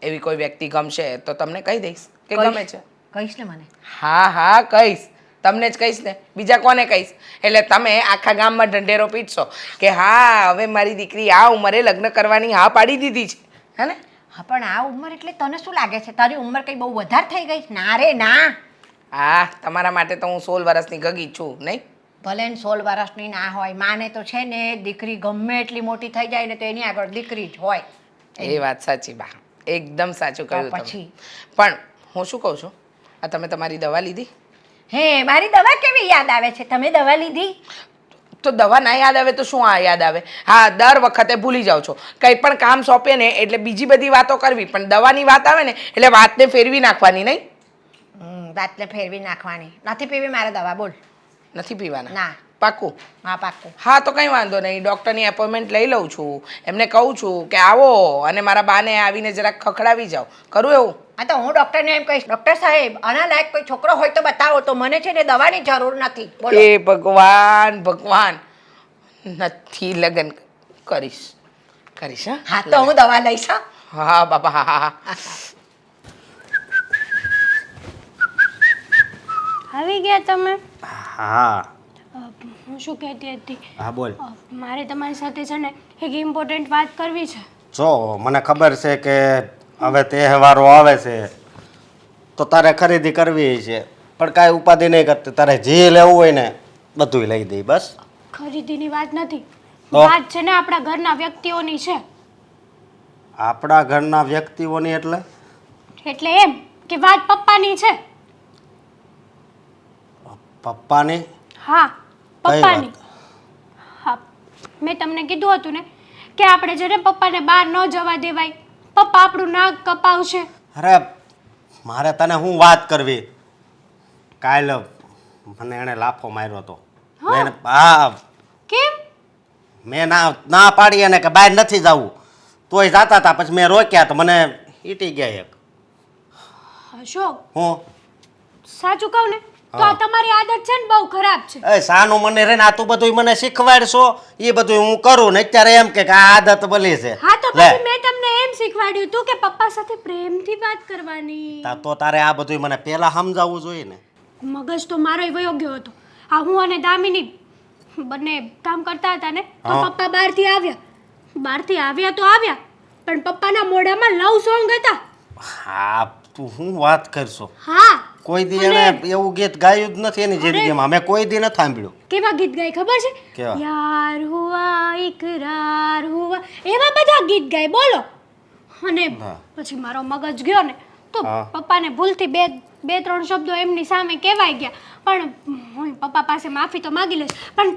એવી કોઈ વ્યક્તિ ગમશે તો તમને કહી દઈશ કે ગમે છે. કહીશ ને મને? હા કહીશ. તમને જ કહીશ ને, બીજા કોને કહીશ? એટલે તમે આખા ગામમાં ઢંઢેરો પીટશો કે હા હવે મારી દીકરી આ ઉંમરે લગ્ન કરવાની હા પાડી દીધી છે. હે ને? હા પણ આ ઉંમર એટલે તને શું લાગે છે તારી ઉંમર કંઈ બહુ વધારે થઈ ગઈ? ના રે ના. હા, તમારા માટે તો હું 16 વર્ષની ગગી છું નહીં? ભલે ને 16 વર્ષની ના હોય, માને તો છે ને દીકરી ગમે એટલી મોટી થઈ જાય ને તો એની આગળ દીકરી જ હોય. એ વાત સાચી બા, એકદમ સાચું કહ્યું તમે. પછી પણ હું શું કહું છું, આ તમે તમારી દવા લીધી? હે મારી દવા કેવી યાદ આવે છે? તમે દવા લીધી? તો દવા ના યાદ આવે તો શું આ યાદ આવે? હા, દર વખતે ભૂલી જાઓ છો. કંઈ પણ કામ સોંપે ને એટલે બીજી બધી વાતો કરવી, પણ દવાની વાત આવે ને એટલે વાતને ફેરવી નાખવાની નહીં? વાતને ફેરવી નાખવાની. નથી પીવી મારે દવા? બોલ. નથી પીવાના? ના. પાક્કું? હા પાક્કું. હા તો કંઈ વાંધો નહીં. ડૉક્ટરની એપોઇન્ટમેન્ટ લઈ લઉં છું. એમને કહું છું કે આવો અને મારા બાને આવીને જરાક ખખડાવી જાઓ. કરું એવું? હા તો હું ડૉક્ટરને એમ કહીશ, ડૉક્ટર સાહેબ આના લાયક કોઈ છોકરો હોય તો બતાવો. તો મને છે ને દવાની જરૂર નથી. બોલો. એ ભગવાન નથી લગ્ન કરીશ. હા? હા તો હું દવા લઈશ. હા હા બાપા, હા. આવી ગયા તમે? હા હું શું કહેતી હતી, હા બોલ. મારે તમારી સાથે છે ને એક ઇમ્પોર્ટન્ટ વાત કરવી છે. જો મને ખબર છે કે હવે તહેવારો આવે છે તો તારે ખરીદી કરવી છે, પણ કાંઈ ઉપાધિ નહીં કરતી. તારે જે લેવું હોય ને બધું લઈ દઈ. બસ ખરીદીની વાત નથી, તો? વાત છે ને આપણા ઘરના વ્યક્તિઓની છે. આપણા ઘરના વ્યક્તિઓની એટલે એમ કે વાત પપ્પાની છે. પપ્પાની? હા કઈ પપ્પાની. વાત? હા, મેં તમને કીધું હતું ને કે આપણે છે ને પપ્પાને બહાર ન જવા દેવાય. પપ્પા આપણું નાક કપાવશે. અરે મારે તને હું વાત કરવી? કાલ મને એણે લાફો માર્યો હતો હા કેમ? મેં ના પાડી એને કે બહાર નથી જવું, તોય જાતા હતા. પછી મેં રોક્યા તો મને ઈટી ગયા એક. અશોક, હું સાચું કહું ને તો આ તમારી આદત છે ને બહુ ખરાબ છે. એ સાનું મને રે ને આ તું બધું મને શીખવાડશો એ બધું હું કરું ને અત્યારે એમ કે આ આદત ભલી છે. હા તો લે. પછી મેં તમને એમ શીખવાડ્યું હતું કે પપ્પા સાથે પ્રેમથી વાત કરવાની. તો તારે આ બધું મને પહેલા સમજાવવું જોઈએ ને. મગજ તો મારો વયો ગયો હતો. આ હું અને દામિની બંને કામ કરતા હતા ને તો હા. પપ્પા બહારથી આવ્યા તો આવ્યા, પણ પપ્પાના મોઢામાં લવ સોંગ હતા. હા તું શું વાત કરશો? હા, કોઈ દી એને એવું ગીત ગાયું જ નથી એની જિંદગીમાં. મેં કોઈ દી નથી સાંભળ્યું. કેવા ગીત ગાય ખબર છે? કેવા? યાર હુઆ ઇકરાર હુઆ, એવા બધા ગીત ગાય બોલો. અને હા. પછી મારો મગજ ગયો ને તો હા. પપ્પાને ભૂલથી બે ત્રણ શબ્દો એમની સામે કહેવાય ગયા. પણ હું પપ્પા પાસે માફી તો માગી લઈશ. પણ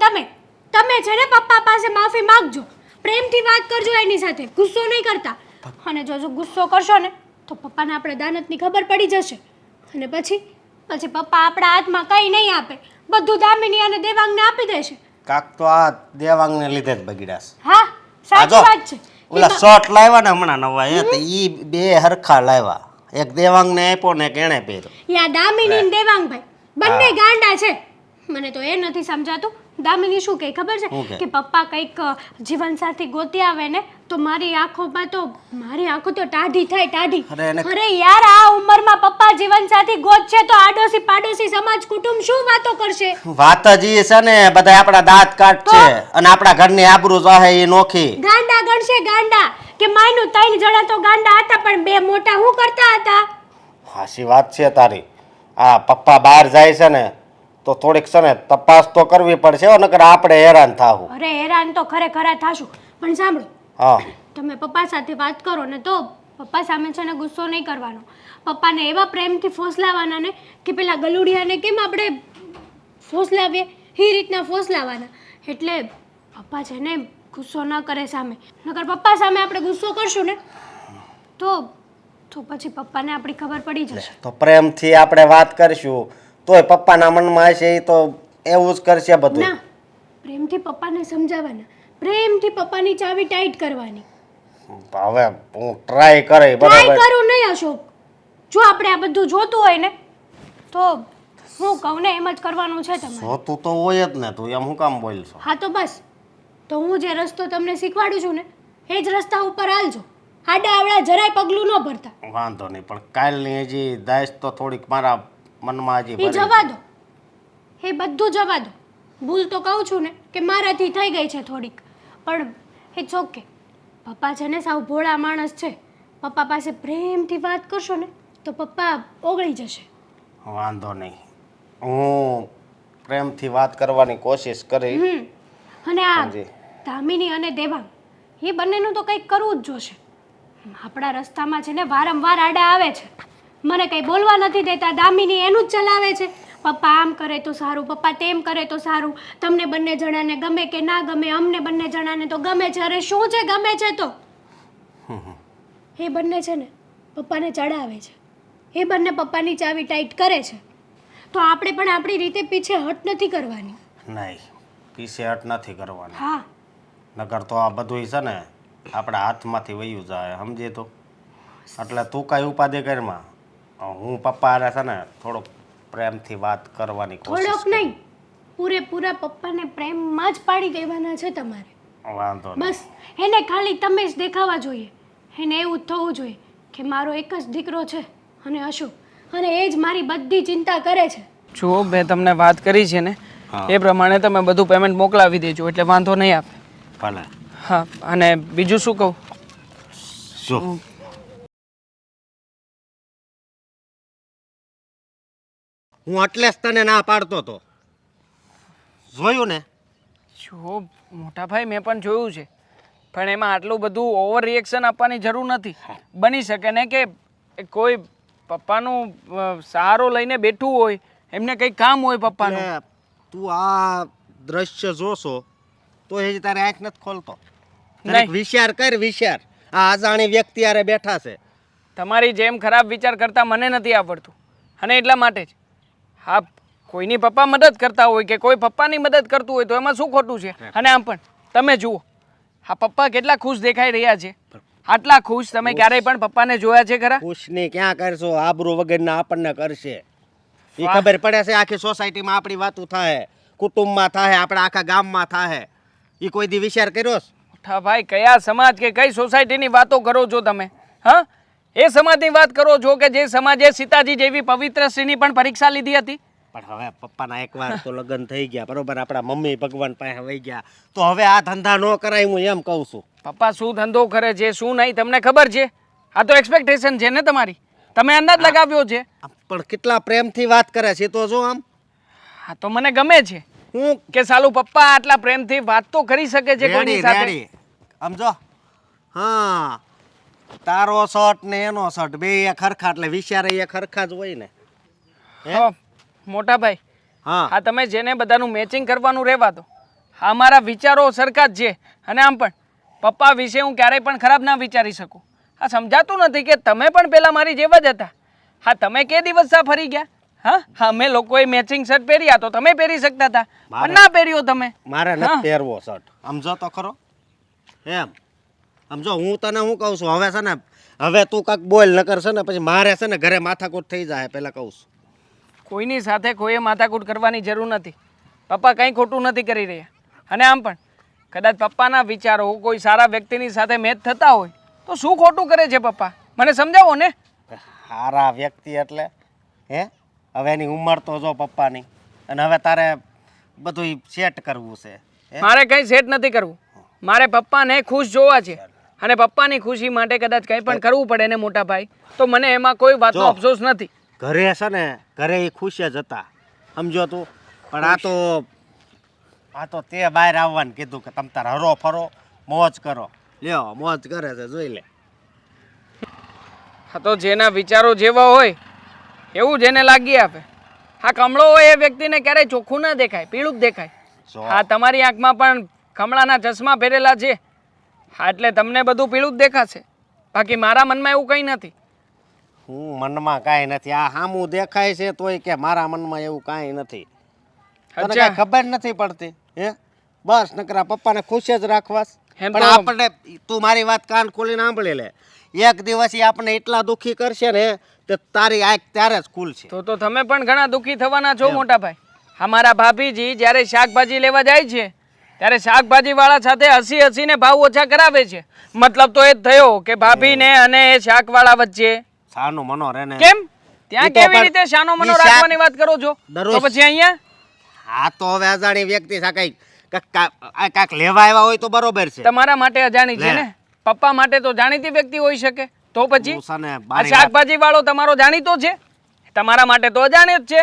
તમે છે ને પપ્પા પાસે માફી માગજો, પ્રેમથી વાત કરજો એની સાથે, ગુસ્સો નહીં કરતા. અને જો ગુસ્સો કરશો ને તો પપ્પાને આપણે દાનતની ખબર પડી જશે. અને પછી પપ્પા આપણા હાથમાં કંઈ નહીં આપે, બધું દામિની અને દેવાંગને આપી દેશે. કાક તો આ દેવાંગને લીધે જ બગડ્યાસ. હા, સાચી વાત છે. ઓલા શોર્ટ લાવ્યા ને હમણાં નવા ઈ બે હરખા લાવ્યા. એક દેવાંગને આપ્યો ને એક એણે પહેર્યો. યા દામિની ને દેવાંગભાઈ બંને ગાંડા છે. મને તો એ નથી સમજાતું દામિની શું કહે ખબર શું છે કહે? કે પપ્પા કંઈક જીવનસાથી ગોતી આવે ને તો મારી આંખો તો ટાઢી થાય ટાઢી. અરે એને- અરે યાર, આ ઉંમરમાં પપ્પા જીવનસાથી ગોતશે તો આડોશી પાડોશી સમાજ કુટુંબ શું વાતો કરશે? વાત જ ઈ છે ને, બધા આપણા દાંત કાઢશે અને આપણા ઘરની આબરૂ જાહે ઈ નોખી. ગાંડા ગણશે ગાંડા કે માયનું 3 જણા તો ગાંડા હતા પણ 2 મોટા શું કરતા હતા? હાચી વાત છે તારી. આ પપ્પા બહાર જાય છે ને તો થોડીક છે ને તપાસ તો કરવી પડશે, નકર આપણે હેરાન થાવું. અરે હેરાન તો ખરેખર થાશું. પણ સાંભળો, હા તમે પપ્પા સાથે વાત કરો ને તો પપ્પા સામે છે ને ગુસ્સો નહીં કરવાનો. પપ્પાને એવા પ્રેમથી ફોસલાવાના ને કે પેલા ગલુડિયાને કેમ આપણે ફોસલાવીએ એ રીતના ફોસલાવાના. એટલે પપ્પા છે ને ગુસ્સો ન કરે સામે. નકર પપ્પા સામે આપણે ગુસ્સો કરશું ને તો પછી પપ્પાને આપણી ખબર પડી જશે. તો પ્રેમથી આપણે વાત કરશું તોય પપ્પાના મનમાં હશે એ તો એવું જ કરશે બધું. ના, પ્રેમથી પપ્પાને સમજાવવાના, પ્રેમથી પપ્પાની ચાવી ટાઈટ કરવાની. હવે હું ટ્રાય કરે ટ્રાય બરાબર. કરું નહીં અશોક. જો આપણે આ બધું જોતું હોય ને તો હું કહું ને એમ જ કરવાનું છે તમારે. જોતું તો હોય જ ને, તું એમ હું કામ બોલશો? હા તો બસ, તો હું જે રસ્તો તમને શીખવાડું છું ને એ જ રસ્તા ઉપર હાલજો. આડા આવડા જરાય પગલું ન ભરતા. વાંધો નહીં, પણ કાલની હજી દાઈશ તો થોડીક મારા મનમાં હજી એ ભરી જવા દો, એ બધું જવા દો. ભૂલ તો કહું છું ને કે મારાથી થઈ ગઈ છે થોડીક, પણ ઇટ્સ ઓકે. પપ્પા છે ને સાવ ભોળા માણસ છે. પપ્પા પાસે પ્રેમથી વાત કરશો ને તો પપ્પા ઓગળી જશે. વાંધો નહીં, હું પ્રેમથી વાત કરવાની કોશિશ કરી. અને આ હાજી. દામિની અને દેવાંગ એ બંનેનું તો કંઈક કરવું જ જોશે. આપણા રસ્તામાં છે ને વારંવાર આડા આવે છે, મને કંઈ બોલવા નથી દેતા. દામિની એનું જ ચલાવે છે. પપ્પા આમ કરે તો સારું, પપ્પા તેમ કરે તો સારું, તમને બંને જણાને ગમે કે ના ગમે, અમને બંને જણાને તો ગમે છે. અરે શું છે ગમે છે તો એ બંને છે ને પપ્પાને ચડાવે છે, એ બંને પપ્પાની ચાવી ટાઈટ કરે છે. તો આપણે પણ આપણી રીતે પીછે હટ નથી કરવાની. નહીં, પીછે હટ નથી કરવાની. હા, નકર તો આ બધું છે ને આપણા હાથમાંથી વયું જાય, સમજે તો. એટલે તું કાંઈ ઉપાધિ કરમાં, હું પપ્પા હારે છે ને થોડોક પ્રેમથી વાત કરવાની કોશિશ થોડોક કરું. નહીં, પૂરેપૂરા પપ્પાને પ્રેમમાં જ પાડી દેવાના છે તમારે. વાંધો નહીં. બસ એને ખાલી તમે જ દેખાવા જોઈએ. એને એવું જ થવું જોઈએ કે મારો એક જ દીકરો છે અને અશોક, અને એ જ મારી બધી ચિંતા કરે છે. જુઓ, મેં તમને વાત કરી છે ને એ પ્રમાણે તમે બધું પેમેન્ટ મોકલાવી દેજો એટલે વાંધો નહીં આપે. ભલે. હા, અને બીજું શું કહું? શું? હું એટલે જ તને ના પાડતો હતો, જોયું ને? જુઓ મોટા ભાઈ, મેં પણ જોયું છે, પણ એમાં આટલું બધું ઓવર રિએક્શન આપવાની જરૂર નથી. બની શકે ને કે કોઈ પપ્પાનું સહારો લઈને બેઠું હોય, એમને કંઈક કામ હોય પપ્પાનું. એટલે તું આ દ્રશ્ય જોશો તો એ તારે આંખ નથી ખોલતો. નહીં. વિચાર કર, વિચાર. આ અજાણી વ્યક્તિ હારે બેઠા છે. તમારી જેમ ખરાબ વિચાર કરતા મને નથી આવડતું, અને એટલા માટે જ હા, કોઈની પપ્પા મદદ કરતા હોય કે કોઈ પપ્પાની મદદ કરતું હોય તો એમાં શું ખોટું છે? અને આમ પણ તમે જુઓ, હા પપ્પા કેટલા ખુશ દેખાઈ રહ્યા છે. આટલા ખુશ તમે ક્યારેય પણ પપ્પાને જોયા છે ખરા? ખુશની ક્યાં કરશો, આબરૂ વગરના આપણને કરશે. એ ખબર પડે છે આખી સોસાયટીમાં આપણી વાતો થાય, કુટુંબમાં થાય, આપણા આખા ગામમાં થાય. એ કોઈ દી વિચાર કર્યો છે? મોટા ભાઈ, કયા સમાજ કે કઈ સોસાયટીની વાતો કરો છો તમે? હા, એ સમાજની વાત કરો છો કે જે સમાજે સીતાજી જેવી પવિત્ર સ્ત્રીની પણ પરીક્ષા લીધી હતી. પણ હવે પપ્પાના એકવાર તો લગ્ન થઈ ગયા બરોબર, આપણા મમ્મી ભગવાન પાસે વહી ગયા, તો હવે આ ધંધા ન કરાય, હું એમ કહું છું. પપ્પા શું ધંધો કરે છે શું નહીં તમને ખબર છે? આ તો એક્સપેક્ટેશન છે ને તમારી, તમે અંદાજ લગાવ્યો છે. પણ કેટલા પ્રેમથી વાત કરે છે તો જો આમ. હા તો મને ગમે છે હું કે સાલું પપ્પા આટલા પ્રેમથી વાત તો કરી શકે છે કોઈની સાથે. સમજો, હા તારો શર્ટ ને એનો શર્ટ બે ખરખા, એટલે વિચારે એ ખરખા જ હોય ને. હા મોટા ભાઈ, હા હા તમે જેને બધાનું મેચિંગ કરવાનું રહેવા દો. હા મારા વિચારો સરખા જ છે. અને આમ પણ પપ્પા વિશે હું ક્યારેય પણ ખરાબ ના વિચારી શકું. હા સમજાતું નથી કે તમે પણ પહેલાં મારી જેવા જ હતા. હા તમે કે દિવસ સા ફરી ગયા? હા હા અમે લોકોએ મેચિંગ શર્ટ પહેર્યા તો તમે પહેરી શકતા હતા, પણ ના પહેર્યો તમે. મારે નથી પહેરવો શર્ટ, સમજો તો ખરો. એમ સમજો, હું તને શું કહું છું, હવે છે ને હવે તું કાંઈક બોલ ન કરશે ને પછી મારે છે ને ઘરે માથાકૂટ થઈ જાય, પહેલાં કહું છું. કોઈની સાથે કોઈએ માથાકૂટ કરવાની જરૂર નથી. પપ્પા કંઈ ખોટું નથી કરી રહ્યા. અને આમ પણ કદાચ પપ્પાના વિચારો કોઈ સારા વ્યક્તિની સાથે મેચ થતા હોય તો શું ખોટું કરે છે પપ્પા? મને સમજાવો ને. સારા વ્યક્તિ એટલે હે, હવે એની ઉંમર તો જો પપ્પાની, અને હવે તારે બધું સેટ કરવું છે. મારે કંઈ સેટ નથી કરવું. મારે પપ્પાને ખુશ જોવા છે. અને પપ્પાની ખુશી માટે કદાચ કંઈ પણ કરવું પડે ને મોટા ભાઈ, તો મને એમાં કોઈ વાતનો અફસોસ નથી. ઘરે છે ને ઘરે એ ખુશ જ હતા, સમજો તું. પણ આ તો તે બહાર આવવાનું કીધું કે તમ તાર હરો ફરો, મોજ કરો. લ્યો મોજ કરે છે, જોઈ લે. હા તો જેના વિચારો જેવા હોય એવું જેને લાગી આપે. હા કમળો હોય એ વ્યક્તિને ક્યારેય ચોખ્ખું ના દેખાય, પીળું જ દેખાય. હા તમારી આંખમાં પણ કમળાના ચશ્મા પહેરેલા છે, હા એટલે તમને બધું પીળું જ દેખાશે. બાકી મારા મનમાં એવું કંઈ નથી. હું મનમાં કાંઈ નથી, આ સામું દેખાય છે તોય કે મારા મનમાં એવું કાંઈ નથી. તને કાંઈ ખબર નથી પડતી હે? બસ નકરા પપ્પાને ખુશ જ રાખવાસ. પણ આપણને તું મારી વાત કાન ખોલીને સાંભળી લે, એક દિવસ ઈ આપણને એટલા દુઃખી કરશે ને તે તારી આંખ ત્યારે જ ખુલશે. તો તમે પણ ઘણા દુઃખી થવાના છો મોટા ભાઈ. અમારા ભાભીજી જ્યારે શાકભાજી લેવા જાય છે ત્યારે શાકભાજી વાળા સાથે હસીને ભાવ ઓછા કરાવે છે. મતલબ તો એ જ થયો કે ભાભીને અને એ શાકવાળા વચ્ચે સાનો મનો રે ને. કેમ ત્યાં કેવી રીતે શાનો મનો રાખવાની વાત કરો છો? તો પછી અહીંયા હા તો હવે અજાણી વ્યક્તિ છે, કાંઈક લેવા આવ્યા હોય તો બરોબર છે. તમારા માટે અજાણી છે ને, પપ્પા માટે તો જાણીતી વ્યક્તિ હોઈ શકે. તો પછી આ શાકભાજી વાળો તમારો જાણીતો છે, તમારા માટે તો અજાણ્યો જ છે,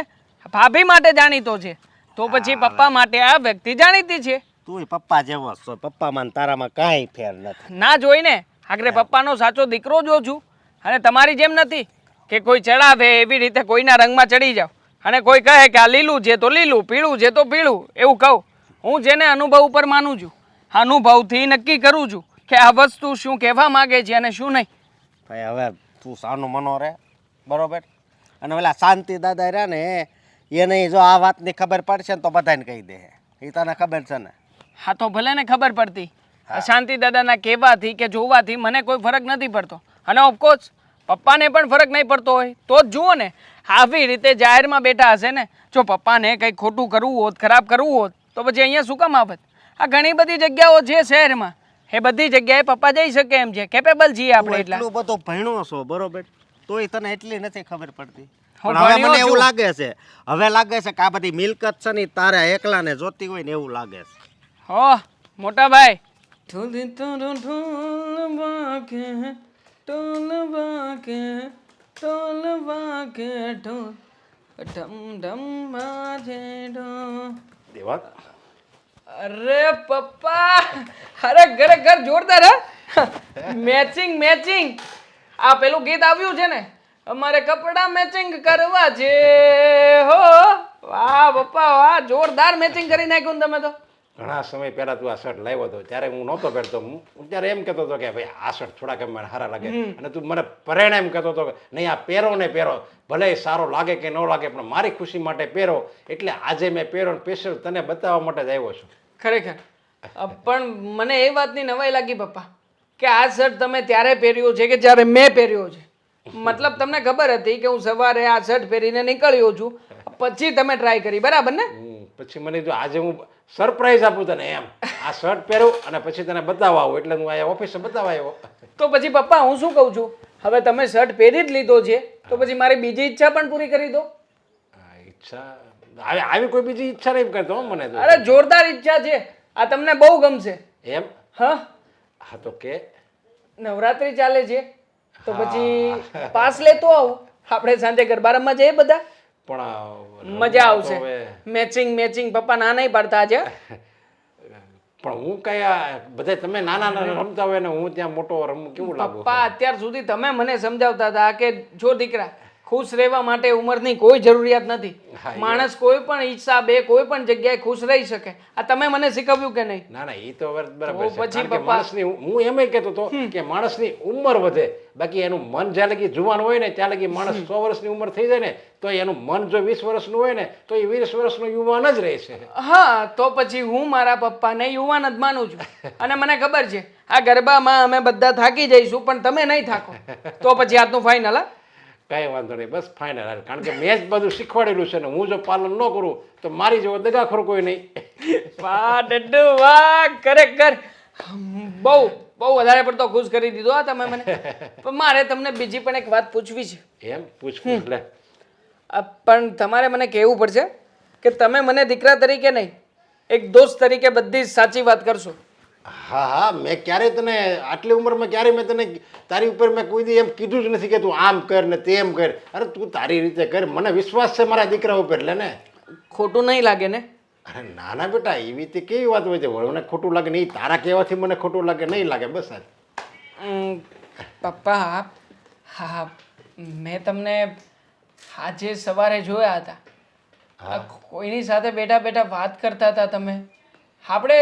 ભાભી માટે જાણીતો છે, તો પછી પપ્પા માટે આ વ્યક્તિ જાણીતી છે. તું પપ્પા જેવો છો, પપ્પામાં તારામાં કાંઈ ફેર નથી. ના જોઈને આખરે પપ્પાનો સાચો દીકરો જો છું. અને તમારી જેમ નથી કે કોઈ ચડાવે એવી રીતે કોઈના રંગમાં ચડી જાવ અને કોઈ કહે કે આ લીલું છે તો લીલું, પીળું છે તો પીળું, એવું કહું. હું જેને અનુભવ ઉપર માનું છું, અનુભવથી નક્કી કરું છું કે આ વસ્તુ શું કહેવા માંગે છે અને શું નહીં. ભાઈ હવે તું સાનું મનો રે બરોબર. અને ઓલા શાંતિ દાદા રહ્યા ને એને જો આ વાતની ખબર પડશે ને તો બધાને કહી દે, એ તને ખબર છે ને. હા તો ભલે ને ખબર પડતી, શાંતિ દાદાના કહેવાથી કે જોવાથી મને કોઈ ફરક નથી પડતો. અને ઓફકોર્સ પપ્પાને પણ ફરક નહીં પડતો હોય તો જ જુઓ ને, આવી રીતે જાહેરમાં બેઠા હશે ને. જો પપ્પાને કંઈક ખોટું કરવું હોત, ખરાબ કરવું હોત તો પછી અહીંયા શું કામ આવત? આ ઘણી બધી જગ્યાઓ છે શહેરમાં, એ બધી જગ્યાએ પપ્પા જઈ શકે એમ છે, કેપેબલ છીએ આપણે. એટલું બધું ભણ્યો છો બરોબર, તોય તને એટલી નથી ખબર પડતી. પણ હવે મને એવું લાગે છે, હવે લાગે છે કે આ બધી મિલકત છે ને તારા એકલાને જોતી હોય ને એવું લાગે છે. હો મોટા ભાઈ, અરે પપ્પા, અરે ખરેખર જોરદાર હા. મેચિંગ આ પેલું ગીત આવ્યું છે ને, અમારે કપડા મેચિંગ કરવા છે હો. વાહ પપ્પા વાહ, જોરદાર મેચિંગ કરી નાખ્યું તમે તો. ઘણા સમય પહેલાં તું આ શર્ટ લાવ્યો હતો ત્યારે હું નહોતો પહેરતો હું ત્યારે એમ કહેતો હતો કે ભાઈ આ શર્ટ થોડાક એમ મને સારા લાગે અને તું મને પરિણામ એમ કહેતો હતો કે નહીં આ પહેરો ને પહેરો ભલે એ સારો લાગે કે ન લાગે પણ મારી ખુશી માટે પહેરો એટલે આજે મેં પહેરો ને સ્પેશિયલ તને બતાવવા માટે જ આવ્યો છું. ખરેખર પણ મને એ વાતની નવાઈ લાગી પપ્પા કે આ શર્ટ તમે ત્યારે પહેર્યો છે કે જ્યારે મેં પહેર્યો છે. મતલબ તમને ખબર હતી કે હું સવારે આ શર્ટ પહેરીને નીકળ્યો છું, પછી તમે ટ્રાય કરી, બરાબર ને? પછી મને જો આજે હું સરપ્રાઈઝ આપું તને એમ આ શર્ટ પહેરું અને પછી તને બતાવવા આવું એટલે હું અહીંયા ઓફિસે બતાવવા આવ્યો. તો પછી પપ્પા હું શું કહું છું, હવે તમે શર્ટ પહેરી જ લીધો છે તો પછી મારી બીજી ઈચ્છા પણ પૂરી કરી દો. ઈચ્છા આવી કોઈ બીજી ઈચ્છા નહીં કરતો હો મને તો. અરે જોરદાર ઈચ્છા છે, આ તમને બહુ ગમશે. એમ? હા હા તો કે નવરાત્રી ચાલે છે તો પછી પાસ લેતો આવું, આપણે સાંજે ગરબા રમવા જઈએ બધા, પણ મજા આવશે. મેચિંગ મેચિંગ પપ્પા ના નહીં પાડતા છે. પણ હું કયા બધા તમે નાના નાના રમતા હોય ને હું ત્યાં મોટો રમું કેવું લાગુ? પપ્પા અત્યાર સુધી તમે મને સમજાવતા હતા કે જો દીકરા ખુશ રહેવા માટે ઉંમરની કોઈ જરૂરિયાત નથી, માણસ કોઈ પણ હિસાબે કોઈ પણ જગ્યાએ ખુશ રહી શકે. આ તમે મને શીખવ્યું કે નહીં? ના ના એ તો બરાબર છે. પછી કારણ કે માણસની હું એમ કહેતો હતો કે માણસની ઉંમર વધે, બાકી એનું મન જ્યાં લગી જુવાન હોય ને ત્યાં લગી માણસ 100 વર્ષની ઉંમર થઈ જાય ને તો એનું મન જો 20 વર્ષનું હોય ને તો એ 20 વર્ષનો યુવાન જ રહેશે. હા તો પછી હું મારા પપ્પાને યુવાન જ માનું છું અને મને ખબર છે આ ગરબામાં અમે બધા થાકી જઈશું પણ તમે નહીં થાકો. તો પછી આજનું ફાઇનલ. હા કઈ વાંધો નહીં, બસ ફાઇનલ. કારણ કે મેં જ બધું શીખવાડેલું છે ને હું જો પાલન ન કરું તો મારી જેવો દગાખોર કોઈ નહીં. વાહ ડડ્ડુ વાહ, ખરેખર બહુ બહુ વધારે પડતો ખુશ કરી દીધો આ તમે મને. પણ મારે તમને બીજી પણ એક વાત પૂછવી છે. એમ? પૂછવું એટલે પણ તમારે મને કહેવું પડશે કે તમે મને દીકરા તરીકે નહીં એક દોસ્ત તરીકે બધી જ સાચી વાત કરશો. હા હા મેં ક્યારે તને આટલી ઉંમરમાં ક્યારે મેં તને તારી ઉપર મેં કોઈ દી એમ કીધું જ નથી કે તું આમ કર ને તેમ કર. અરે તું તારી રીતે કર, મને વિશ્વાસ છે મારા દીકરા ઉપર એટલે ને. ખોટું નહીં લાગે ને? અરે ના ના બેટા એવી રીતે કેવી વાત હોય છે, મને ખોટું લાગે નહીં, તારા કહેવાથી મને ખોટું લાગે નહીં લાગે બસ. પપ્પા હા મેં તમને આજે સવારે જોયા હતા, કોઈની સાથે બેઠા બેઠા વાત કરતા હતા તમે. આપણે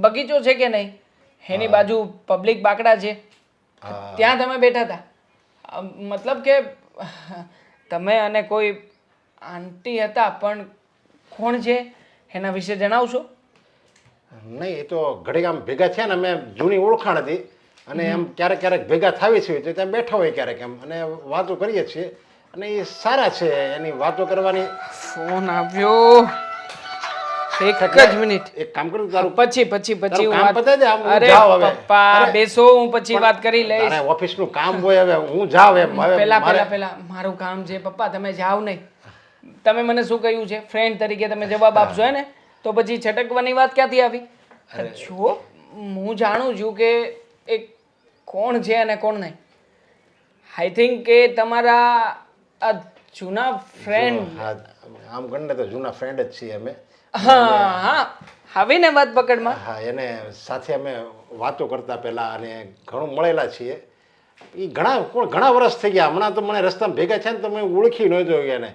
બગીચો છે કે નહીં એની બાજુ પબ્લિક બાકડા છે ત્યાં તમે બેઠા હતા. મતલબ કે તમે અને કોઈ આંટી હતા પણ કોણ છે એના વિશે જણાવશો? નહીં એ તો ઘડીક આમ ભેગા થયા ને અમે જૂની ઓળખાણ હતી અને એમ ક્યારેક ક્યારેક ભેગા થાવી છીએ તો ત્યાં બેઠા હોય ક્યારેક એમ અને વાતો કરીએ છીએ અને એ સારા છે, એની વાતો કરવાની. ફોન આવ્યો, એક જ મિનિટ. એક કામ કરું તારું પછી હું કામ પતાવી દે. આમ હું અરે જાઉં હવે. પપ્પા બેસો, હું પછી વાત કરી લઈશ. તારે ઓફિસનું કામ હોય હવે હું જાઉં એમ. હવે પેલા મારું કામ છે પપ્પા, તમે જાઓ નહીં. તમે મને શું કહ્યું છે ફ્રેન્ડ તરીકે તમે જવાબ આપશો હે ને, તો પછી છટકવાની વાત ક્યાંથી આવી? જો હું જાણું છું કે એક કોણ છે અને કોણ નહીં. આઈ થિંક કે તમારા આ જૂના ફ્રેન્ડ. આમ ગણને તો જૂના ફ્રેન્ડ જ છીએ અમે. હા આવીને વાત પકડમાં. હા એને સાથે અમે વાતો કરતા પહેલા અને ઘણું મળેલા છીએ. એ ઘણા વર્ષ થઈ ગયા. હમણાં તો મને રસ્તામાં ભેગા છે ને તો મેં ઓળખી નહોતો એને.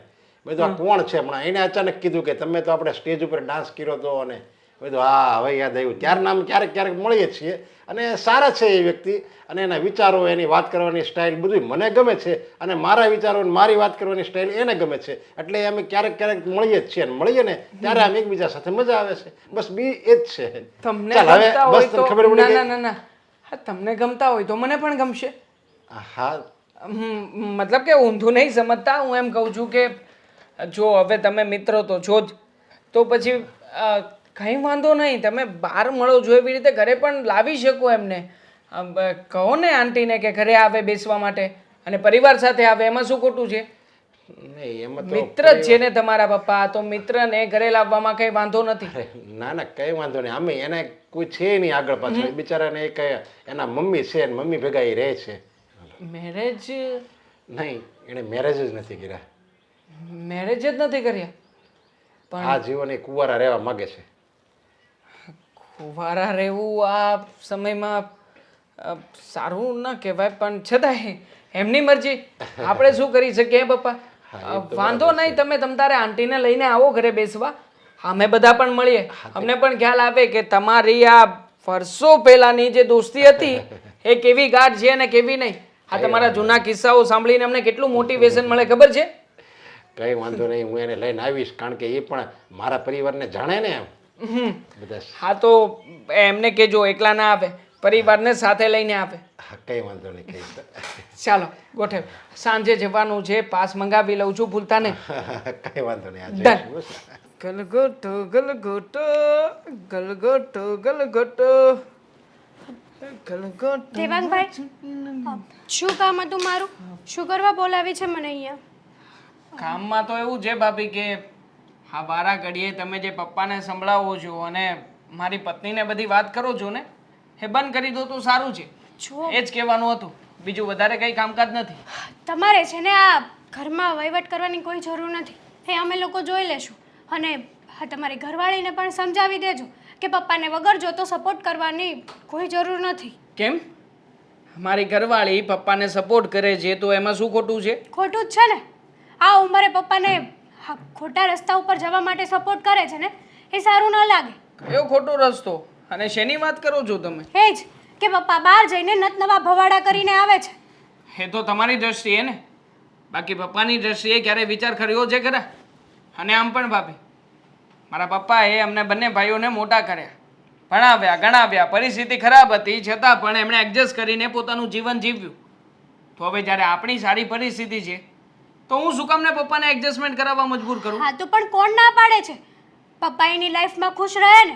બધું આ કોણ છે હમણાં એને અચાનક કીધું કે તમે તો આપણે સ્ટેજ ઉપર ડાન્સ કર્યો હતો અને બધું હા હવે યાદ આવ્યું. ત્યારના અમે ક્યારેક ક્યારેક મળીએ છીએ અને સારા છે એ વ્યક્તિ અને એના વિચારો એની વાત કરવાની સ્ટાઇલ બધું મને ગમે છે અને મારા વિચારો મારી વાત કરવાની સ્ટાઇલ એને ગમે છે એટલે અમે ક્યારેક ક્યારેક મળીએ જ છીએ અને મળીએ ને ત્યારે આમ એકબીજા સાથે મજા આવે છે. બસ બી એ જ છે. તમને ચાલ હવે ગમતા બસ હોય તને તો ખબર પડી ના ના હા તમને ગમતા હોય તો મને પણ ગમશે. હા મતલબ કે ઊંધું નહીં સમજતા, હું એમ કહું છું કે જો હવે તમે મિત્રો તો છો જ તો પછી કંઈ વાંધો નહીં, તમે બહાર મળો છો એવી રીતે ઘરે પણ લાવી શકો એમને. કહો ને આંટીને કે ઘરે આવે બેસવા માટે અને પરિવાર સાથે આવે, એમાં શું ખોટું છે? મિત્ર જ છે ને તમારા પપ્પા, તો મિત્રને ઘરે લાવવામાં કંઈ વાંધો નથી. ના ના કઈ વાંધો નહીં. અમે એને કોઈ છે નહીં આગળ પાછળ. બિચારાને એક એના મમ્મી છે ને મમ્મી ભેગા એ રહે છે. મેરેજ? નહીં એને મેરેજ જ નથી કર્યા. મેરેજ જ નથી કર્યા? આ જીવન એ કુંવારા રહેવા માંગે છે. કુંવારા રહેવું આ સમયમાં સારું ન કહેવાય, પણ છતાંય એમની મરજી, આપણે શું કરી શકીએ પપ્પા? વાંધો નહીં, તમે તમતારે આંટીને લઈને આવો ઘરે બેસવા અમે બધા પણ મળીએ અમને પણ ખ્યાલ આવે કે તમારી આ વર્ષો પહેલાની જે દોસ્તી હતી એ કેવી ગાઢ છે અને કેવી નહીં. આ તમારા જૂના કિસ્સાઓ સાંભળીને અમને કેટલું મોટિવેશન મળે ખબર છે. કંઈ વાંધો નહીં, હું એને લઈને આવીશ, કારણ કે એ પણ મારા પરિવારને જાણે ને એમ બધા. હા તો એમને કહેજો એકલા ના આવે, પરિવારને સાથે લઈને આવે. કંઈ વાંધો નહીં, કંઈ ચાલો ગોઠવ, સાંજે જવાનું છે, પાસ મંગાવી લઉં છું, ભૂલતા નહીં. કંઈ વાંધો નહીં, આ Done. જોઈશું. ગલગોટો ગલગોટો ગલગોટો ગલગોટો ગલગોટો. દેવાંગભાઈ શું કામ હતું મારું? શું કરવા બોલાવી છે મને અહીંયા? કામમાં તો એવું છે ભાભી કે હા બારા ઘડીએ તમે જે પપ્પાને સંભળાવો છો અને મારી પત્નીને બધી વાત કરો છો ને એ બંધ કરી દો તો સારું છે. જો એ જ કહેવાનું હતું, બીજું વધારે કંઈ કામકાજ નથી. તમારે છે ને આ ઘરમાં વહીવટ કરવાની કોઈ જરૂર નથી, એ અમે લોકો જોઈ લેશું. અને હા તમારી ઘરવાળીને પણ સમજાવી દેજો કે પપ્પાને વગર જોતો સપોર્ટ કરવાની કોઈ જરૂર નથી. કેમ? મારી ઘરવાળી પપ્પાને સપોર્ટ કરે છે તો એમાં શું ખોટું છે? ખોટું જ છે ને. આ ઉંમરે પપ્પાને હા ખોટા રસ્તા ઉપર જવા માટે સપોર્ટ કરે છે ને, એ સારું ન લાગે. કયો ખોટો રસ્તો? અને શેની વાત કરો છો તમે? એ જ કે પપ્પા બહાર જઈને નત નવા ભવાડા કરીને આવે છે. એ તો તમારી દ્રષ્ટિએ ને, બાકી પપ્પાની દ્રષ્ટિએ ક્યારે વિચાર કર્યો છે ખરા? અને આમ પણ ભાભી મારા પપ્પાએ અમને બંને ભાઈઓને મોટા કર્યા, ભણાવ્યા ગણાવ્યા, પરિસ્થિતિ ખરાબ હતી છતાં પણ એમણે એડજસ્ટ કરીને પોતાનું જીવન જીવ્યું. તો હવે જ્યારે આપણી સારી પરિસ્થિતિ છે તો હું શું કામ ને પપ્પાને એડજસ્ટમેન્ટ કરાવવા મજબૂર કરું? હા તો પણ કોણ ના પાડે છે? પપ્પા એની લાઈફમાં ખુશ રહે ને,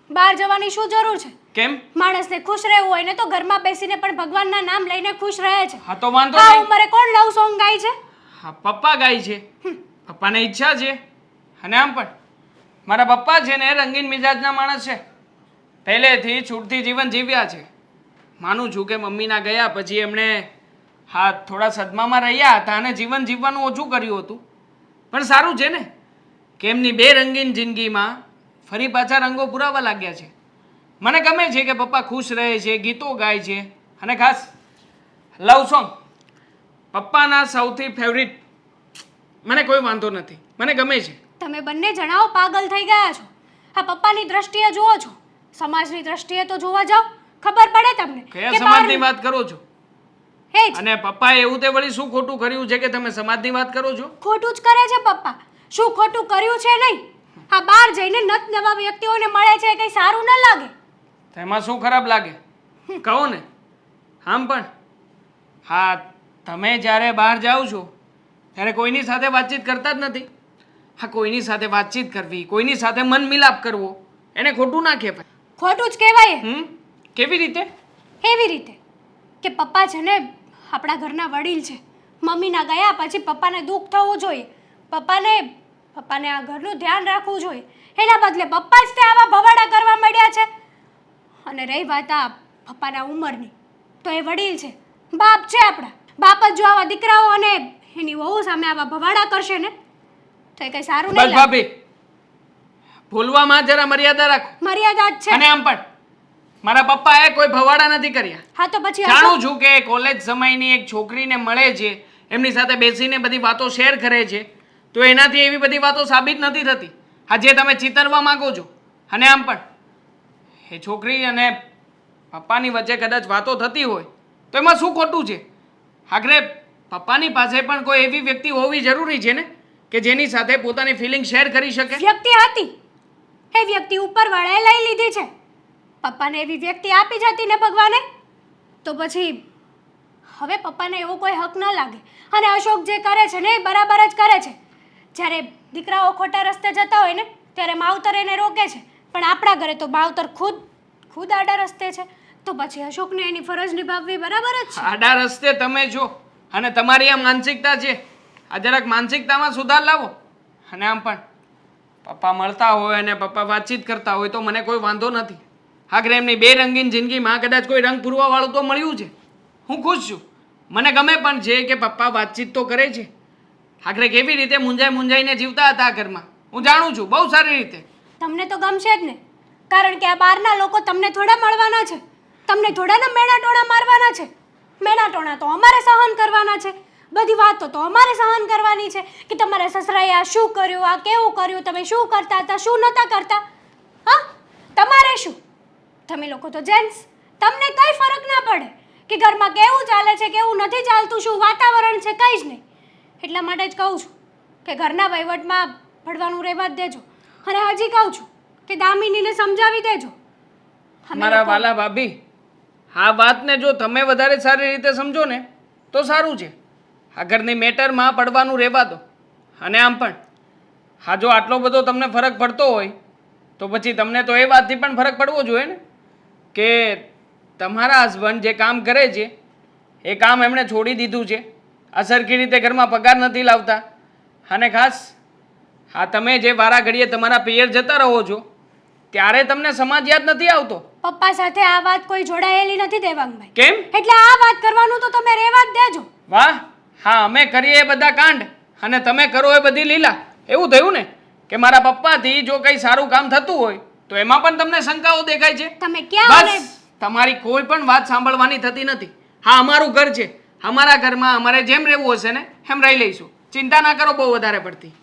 બહાર જવાની શું જરૂર છે? કેમ? માણસને ખુશ રહેવું હોય ને તો ઘરમાં બેસીને પણ ભગવાનના નામ લઈને ખુશ રહે છે. હા તો વાંધો આ નહીં. ઉંમરે કોણ લવ સોંગ ગાય છે? હા પપ્પા ગાય છે, પપ્પાને ઈચ્છા છે. અને આમ પણ મારા પપ્પા છે ને રંગીન મિજાજના માણસ છે, પહેલેથી છૂટથી જીવન જીવ્યા છે. માનું છું કે મમ્મીના ગયા પછી એમણે હા થોડા સદમામાં રહ્યા હતા અને જીવન જીવવાનું ઓછું કર્યું હતું, પણ સારું છે ને કે એમની બે રંગીન જિંદગીમાં ફરી પાછા રંગો પુરાવા લાગ્યા છે. મને ગમે છે કે પપ્પા ખુશ રહે છે, ગીતો ગાય છે અને ખાસ લવ સોંગ પપ્પાના સૌથી ફેવરિટ. મને કોઈ વાંધો નથી, મને ગમે છે. તમે બંને જણાઓ પાગલ થઈ ગયા છો. આ પપ્પાની દ્રષ્ટિએ જુઓ છો, સમાજની દ્રષ્ટિએ તો જોવા જાઓ, ખબર પડે તમને કયા કે સમાજની બહાર- વાત કરો છો? હે જ અને પપ્પાએ એવું તે વળી શું ખોટું કર્યું છે કે તમે સમાજની વાત કરો છો? ખોટું જ કરે છે પપ્પા. શું ખોટું કર્યું છે નહીં? આ બહાર જઈને નત નવા વ્યક્તિઓને મળે છે, કઈ સારું ન લાગે? તેમાં શું ખરાબ લાગે કહો ને. આમ પણ હા તમે જ્યારે બહાર જાઓ છો ત્યારે કોઈની સાથે વાતચીત કરતા જ નથી. હા કોઈની સાથે વાતચીત કરવી, કોઈની સાથે મન મિલાપ કરવો એને ખોટું ના કહેવાય. ખોટું જ કહેવાય. કેવી રીતે? એવી રીતે કે પપ્પા છે ને આપણા ઘરના વડીલ છે, મમ્મીના ગયા પછી પપ્પાને દુઃખ થવું જોઈએ, પપ્પાને આ ઘરનું ધ્યાન રાખવું જોઈએ. એના બદલે પપ્પા જ તે આવા ભવાડા કરવા માંડ્યા છે. અને રહી વાત આ પપ્પાના ઉંમરની, તો એ વડીલ છે, બાપ છે આપણા. બાપ જ જો આવા દીકરાઓ અને એની વહુ સામે આવા ભવાડા કરશે ને તો એ કઈ સારું બસ નહીં લાગે. ભાભી ભૂલવામાં જરા મર્યાદા રાખો. મર્યાદા જ છે. અને આમ પણ મારા પપ્પાએ કોઈ ભવાડા નથી કર્યા. હા તો પછી જાણું છું કે કોલેજ સમયની એક છોકરીને મળે છે, એમની સાથે બેસીને બધી વાતો શેર કરે છે, તો એનાથી એવી બધી વાતો સાબિત નથી થતી. હા જે તમે ચિતરવા માંગો છો. અને આમ પણ એ છોકરી અને પપ્પાની વચ્ચે કદાચ વાતો થતી હોય તો એમાં શું ખોટું છે? આખરે પપ્પાની પાસે પણ કોઈ એવી વ્યક્તિ હોવી જરૂરી છે ને કે જેની સાથે પોતાની ફિલિંગ શેર કરી શકે. વ્યક્તિ હતી, એ વ્યક્તિ ઉપરવાળાએ લઈ લીધી છે. પપ્પાને એવી વ્યક્તિ આપી જ હતી ને ભગવાને, તો પછી હવે પપ્પાને એવો કોઈ હક ન લાગે. અને અશોક જે કરે છે ને એ બરાબર જ કરે છે. જ્યારે દીકરાઓ ખોટા રસ્તે જતા હોય ને ત્યારે માવતર એને રોકે છે, પણ આપણા ઘરે તો માવતર ખુદ આડા રસ્તે છે, તો પછી અશોકને એની ફરજ નિભાવવી બરાબર જ છે. આડા રસ્તે તમે જો અને તમારી આ માનસિકતા છે, આ જરાક માનસિકતામાં સુધાર લાવો. અને આમ પણ પપ્પા મળતા હોય અને પપ્પા વાતચીત કરતા હોય તો મને કોઈ વાંધો નથી. આખરે એમની બે રંગીન જિંદગીમાં કદાચ કોઈ રંગ પૂરવાવાળું તો મળ્યું છે. હું ખુશ છું, મને ગમે પણ છે કે પપ્પા વાતચીત તો કરે છે. આખરે કેવી રીતે મૂંઝાઈને જીવતા હતા આ ઘરમાં હું જાણું છું બહુ સારી રીતે. તમને તો ગમશે જ ને, કારણ કે આ બહારના લોકો તમને થોડા મળવાના છે, તમને થોડાના મેણા ટોણા મારવાના છે. મેણા ટોણા તો અમારે સહન કરવાના છે. બધી વાતો તો અમારે સહન કરવાની છે કે તમારા સસરાએ આ શું કર્યું, આ કેવું કર્યું, તમે શું કરતા હતા, શું નહોતા કરતા. હા, તમારે શું? તમે લોકો તો જેન્ટ્સ, તમને કંઈ ફરક ના પડે કે ઘરમાં કેવું ચાલે છે, કેવું નથી ચાલતું, શું વાતાવરણ છે, કંઈ જ નહીં. એટલા માટે જ કહું છું કે ઘરના વહીવટમાં પડવાનું રહેવા જ દેજો. અને હજી કહું છું કે દામિનીને સમજાવી દેજો. મારા વાલા ભાભી, આ વાતને જો તમે વધારે સારી રીતે સમજો ને તો સારું છે. આ ઘરની મેટરમાં પડવાનું રહેવા દો. અને આમ પણ હા, જો આટલો બધો તમને ફરક પડતો હોય તો પછી તમને તો એ વાતથી પણ ફરક પડવો જોઈએ ને કે તમારા હસબન્ડ જે કામ કરે છે એ કામ એમણે છોડી દીધું છે. આ સરખી રીતે ઘરમાં પગાર નથી લાવતા. અને ખાસ હા, તમે જે વારા ઘડીએ તમારા પિયર જતા રહો છો ત્યારે તમને સમાજ યાદ નથી આવતો. પપ્પા સાથે આ વાત કોઈ જોડાયેલી નથી દેવાંગભાઈ. કેમ? એટલે આ વાત કરવાનું તો તમે રહેવા જ દેજો. વાહ, હા, અમે કરીએ એ બધા કાંડ અને તમે કરો એ બધી લીલા. એવું થયું ને કે મારા પપ્પાથી જો કંઈ સારું કામ થતું હોય તો એમાં પણ તમને શંકાઓ દેખાય છે. તમે ક્યાં બસ તમારી કોઈ પણ વાત સાંભળવાની થતી નથી. હા, અમારું ઘર છે, અમારા ઘરમાં અમારે જેમ રહેવું હશે ને એમ રહી લઈશું. ચિંતા ના કરો બહુ વધારે પડતી.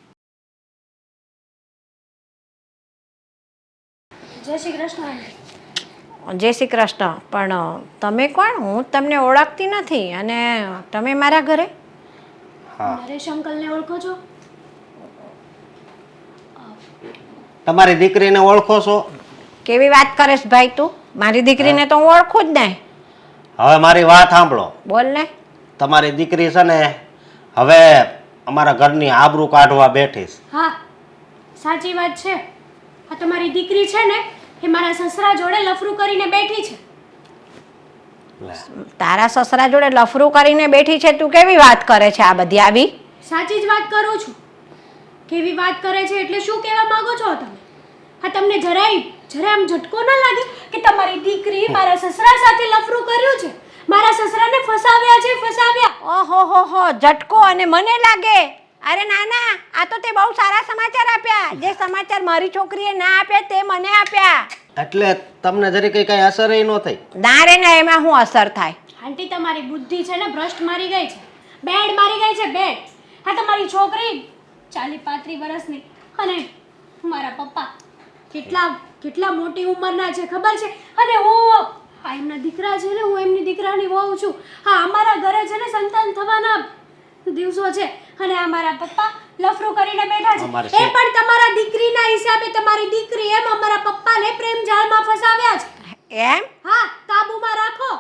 જય શ્રી કૃષ્ણ. જય શ્રી કૃષ્ણ. પણ તમે કોણ? હું તમને ઓળખતી નથી અને તમે મારા ઘરે? હા, નરેશ અંકલને ઓળખો છો? તમારી દીકરીને ઓળખો છો? કેવી વાત કરેશ ભાઈ તું? મારી દીકરીને તો હું ઓળખું જ નહીં. હવે મારી વાત સાંભળો. બોલ ને. તમારી દીકરી છે ને હવે અમારા ઘરની આબરૂ કાઢવા બેઠી છે. હા, સાચી વાત છે. આ તમારી દીકરી છે ને એ મારા સસરા જોડે લફરું કરીને બેઠી છે. તારા સસરા જોડે લફરું કરીને બેઠી છે? તું કેવી વાત કરે છે આ બધી આવી? સાચી જ વાત કરું છું. કેવી વાત કરે છે એટલે શું કહેવા માંગો છો તમે? આ તમને જરા આમ ઝટકો ના લાગે કે તમારી દીકરી મારા સસરા સાથે લફરું કર્યું છે, મારા સસરાને ફસાવ્યા છે, ફસાવ્યા. ઓહો હો હો, ઝટકો અને મને લાગે. અરે ના ના, આ તો તે બહુ સારા સમાચાર આપ્યા. જે સમાચાર મારી છોકરીએ ના આપ્યા તે મને આપ્યા. એટલે તમને જરી કઈ અસર ન થઈ? ના રે ના, એમાં શું અસર થાય? આંટી, તમારી બુદ્ધિ છે ને ભ્રષ્ટ મારી ગઈ છે, બેડ મારી ગઈ છે, બેડ. આ તમારી છોકરી 40-35 વર્ષની અને મારા પપ્પા કેટલા મોટી ઉંમરના છે ખબર છે? અને હું આ એમના દીકરા છે ને, હું એમની દીકરાની વહુ છું. હા, અમારા ઘરે છે ને સંતાન થવાના દિવસો છે અને આ મારા પપ્પા લફરું કરીને બેઠા છે. એ પણ તમારા દીકરીના હિસાબે. તમારી દીકરી એમ અમારા પપ્પાને પ્રેમ જાળમાં ફસાવ્યા છે. એમ? હા, કાબુમાં રાખો.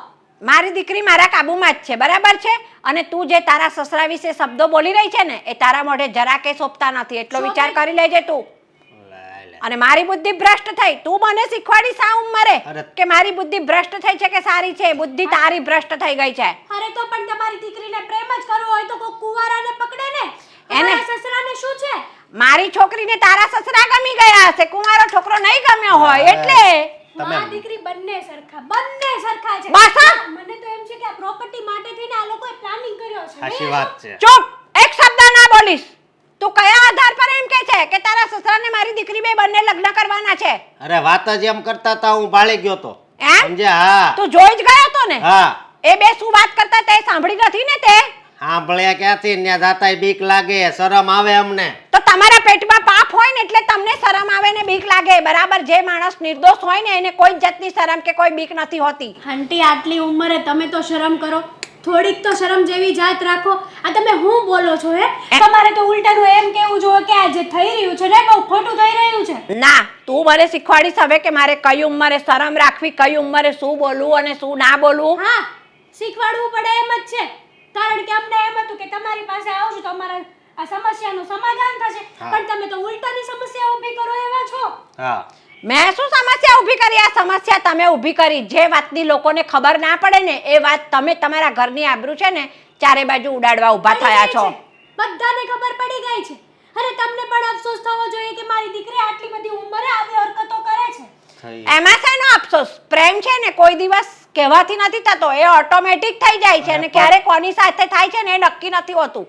મારી દીકરી મારા કાબુમાં જ છે, બરાબર છે? અને તું જે તારા સસરા વિશે શબ્દો બોલી રહી છે ને એ તારા મોઢે જરા કે શોભતા નથી. એટલો વિચાર કરી લેજે તું. અને મારી બુદ્ધિ ભ્રષ્ટ થઈ. તું મને શીખવાડી સા ઉંમરે કે મારી બુદ્ધિ ભ્રષ્ટ થઈ છે કે સારી છે? બુદ્ધિ તારી ભ્રષ્ટ થઈ ગઈ છે. અરે તો પણ તમારી દીકરીને પ્રેમ જ કરવો હોય તો કોઈ કુંવારાને પકડે ને. એને સસરાને શું છે? મારી છોકરીને તારા સસરા ગમી ગયા હશે, કુંવારો છોકરો નહીં ગમ્યો હોય એટલે. માં દીકરી બંને સરખા છે. બસ હા. મને તો એમ છે કે આ પ્રોપર્ટી માટે થઈને આ લોકોએ પ્લાનિંગ કર્યો છે. સાચી વાત છે. ચૂપ! એક શબ્દ ના બોલીશ. તું કયા આધાર પર એમ કે છે કે તારા સસરાને મારી દીકરી બે બંને લગ્ન કરવાના છે? અરે વાત જ એમ કરતા હતા, હું બાળી ગયો તો. એમ? સમજ્યા? હા. તું જોઈ જ ગયો તો ને? હા. એ બે શું વાત કરતા તે સાંભળી નથી ને તે? સાંભળ્યા ક્યાંથી? ત્યાં જાતાય બીક લાગે, શરમ આવે અમને. તો તમારા પેટમાં પાપ હોય ને એટલે તમને શરમ આવે ને બીક લાગે, બરાબર? જે માણસ નિર્દોષ હોય ને એને કોઈ જાતની શરમ કે કોઈ બીક નથી હોતી. આંટી, આટલી ઉંમરે તમે તો શરમ કરો. થોડીક તો શરમ જેવી જાત રાખો. આ તમે હું બોલો છો? તમારે તો ઉલટાનું એમ કેવું જોઈએ કે આ જે થઈ રહ્યું છે ને બહુ ખોટું થઈ રહ્યું છે. ના, તું મને શીખવાડીશ હવે કે મારે કઈ ઉંમરે શરમ રાખવી, કઈ ઉંમરે શું બોલવું અને શું ના બોલવું. હા, શીખવાડવું પડે એમ જ છે. કારણ કે અમને એમ હતું કે તમારી પાસે આવશું તો અમારા આ સમસ્યાનું સમાધાન થશે. પણ તમે તો ઉલટાની સમસ્યા ઊભી કરો એવા છો. હા. મેં શું સમસ્યા ઊભી કરી? આ સમસ્યા તમે ઊભી કરી. જે વાતની લોકોને ખબર ના પડે ને એ વાત તમે તમારા ઘરની આબરૂ છે ને ચારે બાજુ ઉડાડવા ઊભા થયા છો. બધાને ખબર પડી ગઈ છે. અરે તમને પણ અફસોસ થવો જોઈએ કે મારી દીકરી આટલી બધી ઉંમરે આવી હરકતો કરે છે. એમાં શેનો અફસોસ? પ્રેમ છે ને કોઈ દિવસ કહેવાથી નથી થતો, એ ઓટોમેટિક થઈ જાય છે અને ક્યારે કોની સાથે થાય છે ને એ નક્કી નથી હોતું.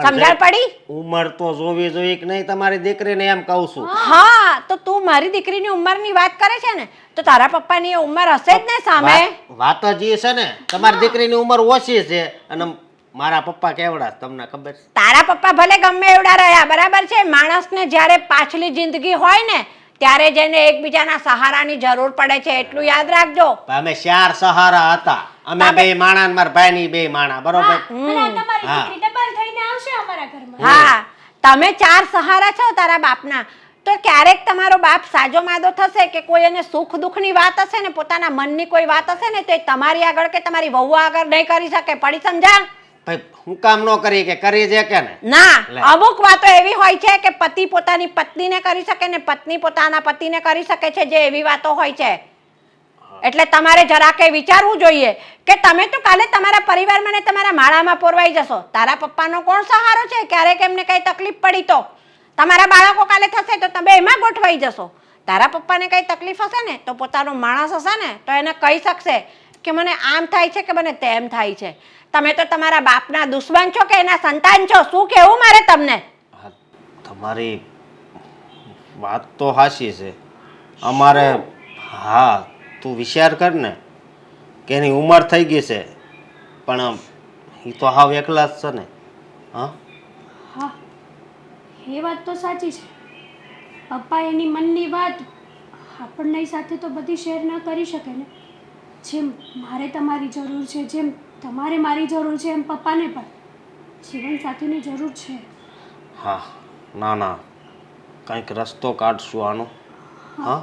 સમજણ પડી? ઉંમર તો જોવી જોઈએ કે નહીં તમારી દીકરીને, એમ કહું છું. હા, તો તું મારી દીકરીની ઉંમરની વાત કરે છે ને તો તારા પપ્પાની એ ઉંમર હશે જ ને સામે. વાત જ એ છે ને, તમારી દીકરીની ઉંમર ઓછી છે અને મારા પપ્પા કેવડા છે તમને ખબર છે? તારા પપ્પા ભલે ગમે એવડા રહ્યા બરાબર છે, માણસને જ્યારે પાછલી જિંદગી હોય ને ત્યારે જઈને એકબીજાના સહારાની જરૂર પડે છે, એટલું યાદ રાખજો. અમે 4 સહારા હતા. અમે બે માણા ને મારા ભાઈની બે માણા, બરોબર? અને આ તમારી દીકરી ડબલ થઈને આવશે અમારા ઘરમાં. હા, તમે 4 સહારા છો તારા બાપના. તો ક્યારેક તમારો બાપ સાજો માદો થશે કે કોઈ એને સુખ દુઃખની વાત હશે ને, પોતાના મનની કોઈ વાત હશે ને, તો એ તમારી આગળ કે તમારી વહુ આગળ નહીં કરી શકે. પડી સમજા? ભાઈ હું કામ ન કરી કે કરી છે કે ને? ના, લે. અમુક વાતો એવી હોય છે કે પતિ પોતાની પત્નીને કરી શકે ને પત્ની પોતાના પતિને કરી શકે છે, જે એવી વાતો હોય છે. એટલે તમારે જરાકે વિચારવું જોઈએ કે તમે તો કાલે તમારા પરિવારમાં ને તમારા માળામાં પોરવાઈ જશો. તારા પપ્પાનો કોણ સહારો છે? ક્યારેક એમને કઈ તકલીફ પડી તો તમારા બાળકો કાલે થશે તો તમે એમાં ગોઠવાઈ જશો. તારા પપ્પાને કઈ તકલીફ હશે ને તો પોતાનો માણસ હશે ને તો એને કહી શકશે કે મને આમ થાય છે કે મને તેમ થાય છે. તમે તો તમારા બાપના દુશ્મન છો કે એના સંતાન છો? શું કહેવું મારે તમને? હા, તમારી વાત તો હાચી છે. અમારે હા, તું વિચાર કર ને કે એની ઉંમર થઈ ગઈ છે પણ એ તો હાવ એકલા જ છે ને. હા, હા, એ વાત તો સાચી છે. પપ્પા એની મનની વાત આપણને સાથે તો બધી શેર ન કરી શકે ને. જેમ મારે તમારી જરૂર છે, જેમ તમારે મારી જરૂર છે, એમ પપ્પાને પણ જીવનસાથીની જરૂર છે. હા, ના ના, કંઈક રસ્તો કાઢશું આનો. હા,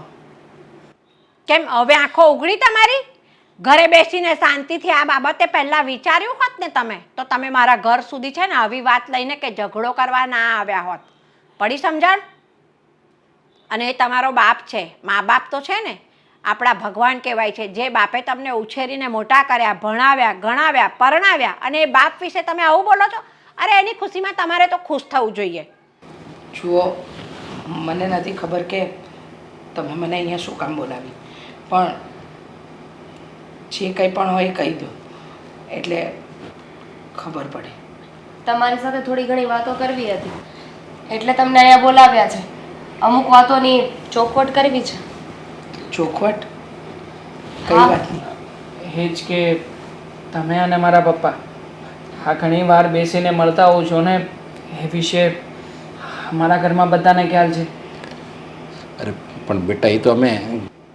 કેમ હવે આંખો ઉઘડી તમારી? ઘરે બેસીને શાંતિથી આ બાબતે પહેલા વિચાર્યું હોત ને તમે તો તમે મારા ઘર સુધી છે ને આવી વાત લઈને કે ઝઘડો કરવા ના આવ્યા હોત. પડી સમજણ? અને એ તમારો બાપ છે. મા બાપ તો છે ને આપણા ભગવાન કહેવાય છે. જે બાપે તમને ઉછેરીને મોટા કર્યા, ભણાવ્યા, ગણાવ્યા, પરણાવ્યા, અને એ બાપ વિશે તમે આવું બોલો છો? અરે એની ખુશીમાં તમારે તો ખુશ થવું જોઈએ. જુઓ, મને નથી ખબર કે તમે મને અહીંયા શું કામ બોલાવી, પણ જે કંઈ પણ હોય એ કહી દો એટલે ખબર પડે. તમારી સાથે થોડી ઘણી વાતો કરવી હતી એટલે તમને અહીંયા બોલાવ્યા છે. અમુક વાતોની ચોખવટ કરવી છે. ચોખવટ? કઈ હા. વાતની? એ જ કે તમે અને મારા પપ્પા આ ઘણી વાર બેસીને મળતા હોવ છો ને, એ વિશે મારા ઘરમાં બધાને ખ્યાલ છે. અરે પણ બેટા, એ તો અમે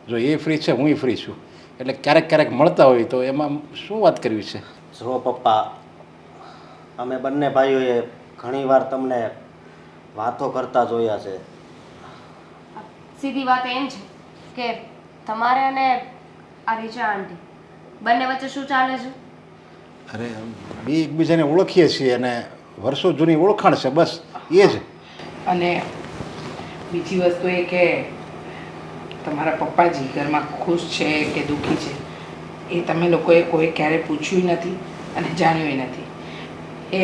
જો એ ફ્રી છે, હું ફ્રી છું, એટલે ક્યારેક ક્યારેક મળતા હોય તો એમાં શું વાત કરવી છે? જો પપ્પા, અમે બંને ભાઈઓએ ઘણીવાર તમને વાતો કરતા જોયા છે. સીધી વાત એમ છે કે તમારે અને આ રીચા આંટી બંને વચ્ચે શું ચાલે છે? અરે બે એકબીજાને ઓળખીએ છીએ અને વર્ષો જૂની ઓળખાણ છે, બસ એ જ. અને બીજી વસ્તુ એ કે તમારા પપ્પાજી ઘરમાં ખુશ છે કે દુઃખી છે એ તમે લોકોએ કોઈ ક્યારેય પૂછ્યું નથી અને જાણ્યું નથી. એ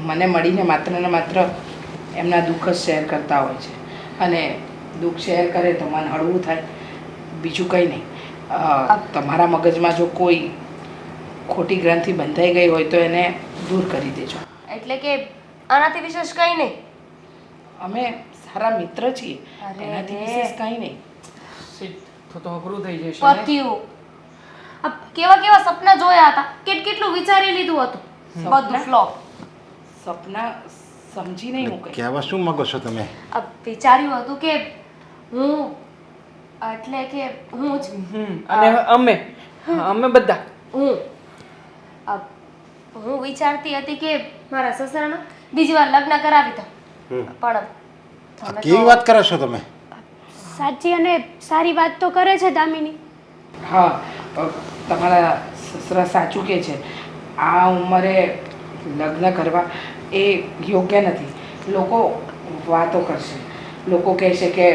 મને મળીને માત્ર ને માત્ર એમના દુઃખ જ શેર કરતા હોય છે અને દુઃખ શેર કરે તો મન હળવું થાય, બીજું કંઈ નહીં. તમારા મગજમાં જો કોઈ ખોટી ગ્રંથિ બંધાઈ ગઈ હોય તો એને દૂર કરી દેજો. એટલે કે આનાથી વિશેષ કંઈ નહીં. અમે સારા મિત્ર છીએ, અરે એનાથી રે. વિશેષ કંઈ નહીં. તો અઘરું થઈ જશે ને? પત્યું આ કેવા કેવા સપના જોયા હતા, કેટલું વિચારી લીધું હતું, બધું ફ્લોપ. સપના સમજી નહીં હું કંઈ. કહેવા શું માગો છો તમે? વિચાર્યું હતું કે હું એટલે કે હું જ અને અમે બધા હું હું વિચારતી હતી કે મારા સસરાના બીજી વાર લગ્ન કરાવી દો, પણ આ તમે કેવી વાત કરો છો તમે? સાચી અને સારી વાત તો કરે છે દામિની. હા, તમારા સસરા સાચું કહે છે. આ ઉંમરે લગ્ન કરવા એ યોગ્ય નથી. લોકો વાતો કરશે, લોકો કહેશે કે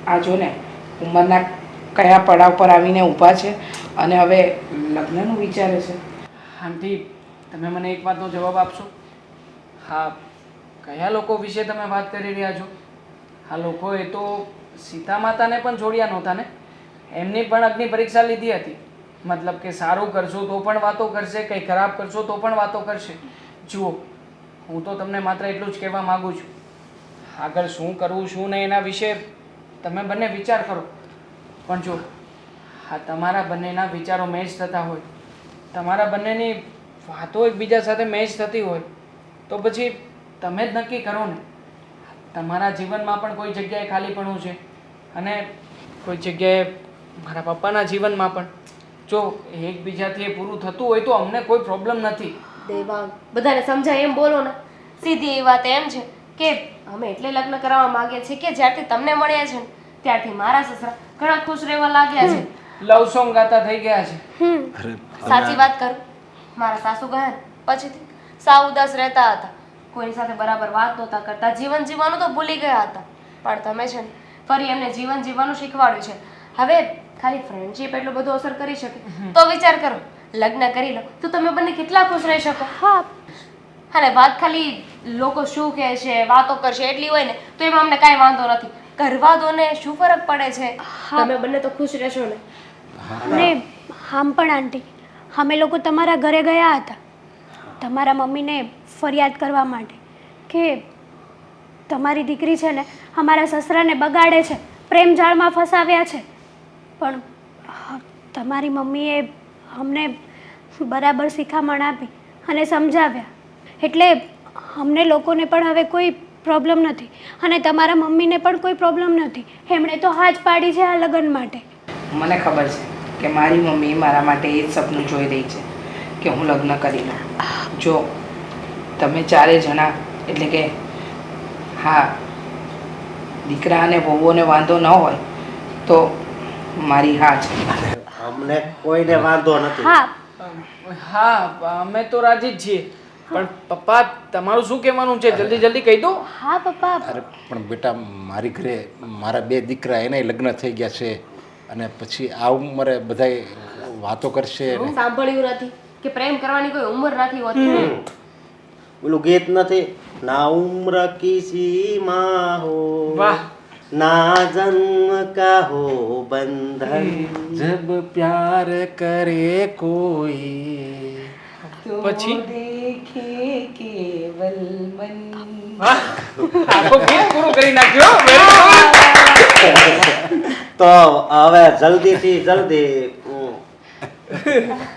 આ જો ને ઉંમરના કયા પડાવ પર આવીને ઊભા છે અને હવે લગ્નનું વિચારે છે. આંટી, તમે મને એક વાતનો જવાબ આપશો? હા, કયા લોકો વિશે તમે વાત કરી રહ્યા છો? આ લોકોએ તો સીતા માતાને પણ છોડ્યા નહોતા ને? એમની પણ અગ્નિ પરીક્ષા લીધી હતી. મતલબ કે સારું કરશો તો પણ વાતો કરશે, કંઈ ખરાબ કરશો તો પણ વાતો કરશે. જુઓ, હું તો તમને માત્ર એટલું જ કહેવા માગું છું, આગળ શું કરવું શું નહીં એના વિશે તમે બંને વિચાર કરો. પણ જો આ તમારા બંનેના વિચારો મેચ થતા હોય, તમારા બંનેની વાતો એકબીજા સાથે મેચ થતી હોય તો પછી તમે જ નક્કી કરો ને. તમારા જીવનમાં પણ કોઈ જગ્યાએ ખાલીપણું છે અને કોઈ જગ્યાએ મારા પપ્પાના જીવનમાં પણ. જો એકબીજાથી એ પૂરું થતું હોય તો અમને કોઈ પ્રોબ્લેમ નથી. દેવાંગ, બધાને સમજાય એમ બોલો ને. સીધી એ વાત એમ છે કે અમે એટલે લગ્ન કરાવવા માંગીએ છીએ કે જ્યારથી તમને મળ્યા છે ને ત્યારથી મારા સસરા ઘણા ખુશ રહેવા લાગ્યા છે. લવ સોંગ ગાતા થઈ ગયા છે. અરે સાચી વાત કરું, મારા સાસુ ગયા ને પછીથી સાવ ઉદાસ રહેતા હતા, કોઈની સાથે બરાબર વાત નહોતા કરતા, જીવન જીવવાનું તો ભૂલી ગયા હતા. પણ તમે છે ને ફરી એમને જીવન જીવવાનું શીખવાડ્યું છે. હવે ખાલી ફ્રેન્ડશીપ એટલું બધું અસર કરી શકે તો વિચાર કરો, લગ્ન કરી લો તો તમે બંને કેટલા ખુશ રહી શકો. હા, અને વાત ખાલી લોકો શું કહે છે, વાતો કરશે એટલી હોય ને તો એમાં અમને કાંઈ વાંધો નથી. કરવા દો ને, શું ફરક પડે છે? તમે બંને તો ખુશ રહેશો ને. અને આમ પણ આંટી, અમે લોકો તમારા ઘરે ગયા હતા તમારા મમ્મીને ફરિયાદ કરવા માટે કે તમારી દીકરી છે ને અમારા સસરાને બગાડે છે, પ્રેમ જાળમાં ફસાવ્યા છે. પણ તમારી મમ્મીએ અમને બરાબર શિખામણ આપી અને સમજાવ્યા, એટલે અમને લોકોને પણ હવે કોઈ પ્રોબ્લેમ નથી અને તમારા મમ્મીને પણ કોઈ પ્રોબ્લેમ નથી. એમણે તો હા જ પાડી છે આ લગ્ન માટે. મને ખબર છે કે મારી મમ્મી મારા માટે એ જ સપનું જોઈ રહી છે કે હું લગ્ન કરી લઉં. જો તમે ચારે જણા એટલે કે હા દીકરા અને વહુઓને વાંધો ન હોય તો મારી હા છે. અમને કોઈને વાંધો નથી. હા, હા અમે તો રાજી જ છીએ. પણ પપ્પા તમારું શું કહેવાનું છે? જલ્દી જલ્દી કહી દો. હા પપ્પા. અરે પણ બેટા, મારી ઘરે મારા 2 દીકરા એનાય લગ્ન થઈ ગયા છે અને પછી આ ઉંમરે બધાય વાતો કરશે ને. સાંભળ્યું નથી કે પ્રેમ કરવાની કોઈ ઉંમર નથી હોતી. પેલું ગીત નથી, ના ઉમ્ર કિસી માં હો, વાહ. ના જન્મ કા હો બંધન. જબ પ્યાર કરે કોઈ પછી દેખે કેવલ મન. વાહ, આખો ગીત પૂરું કરી નાખ્યો. Very good. તો હવે જલ્દીથી જલ્દી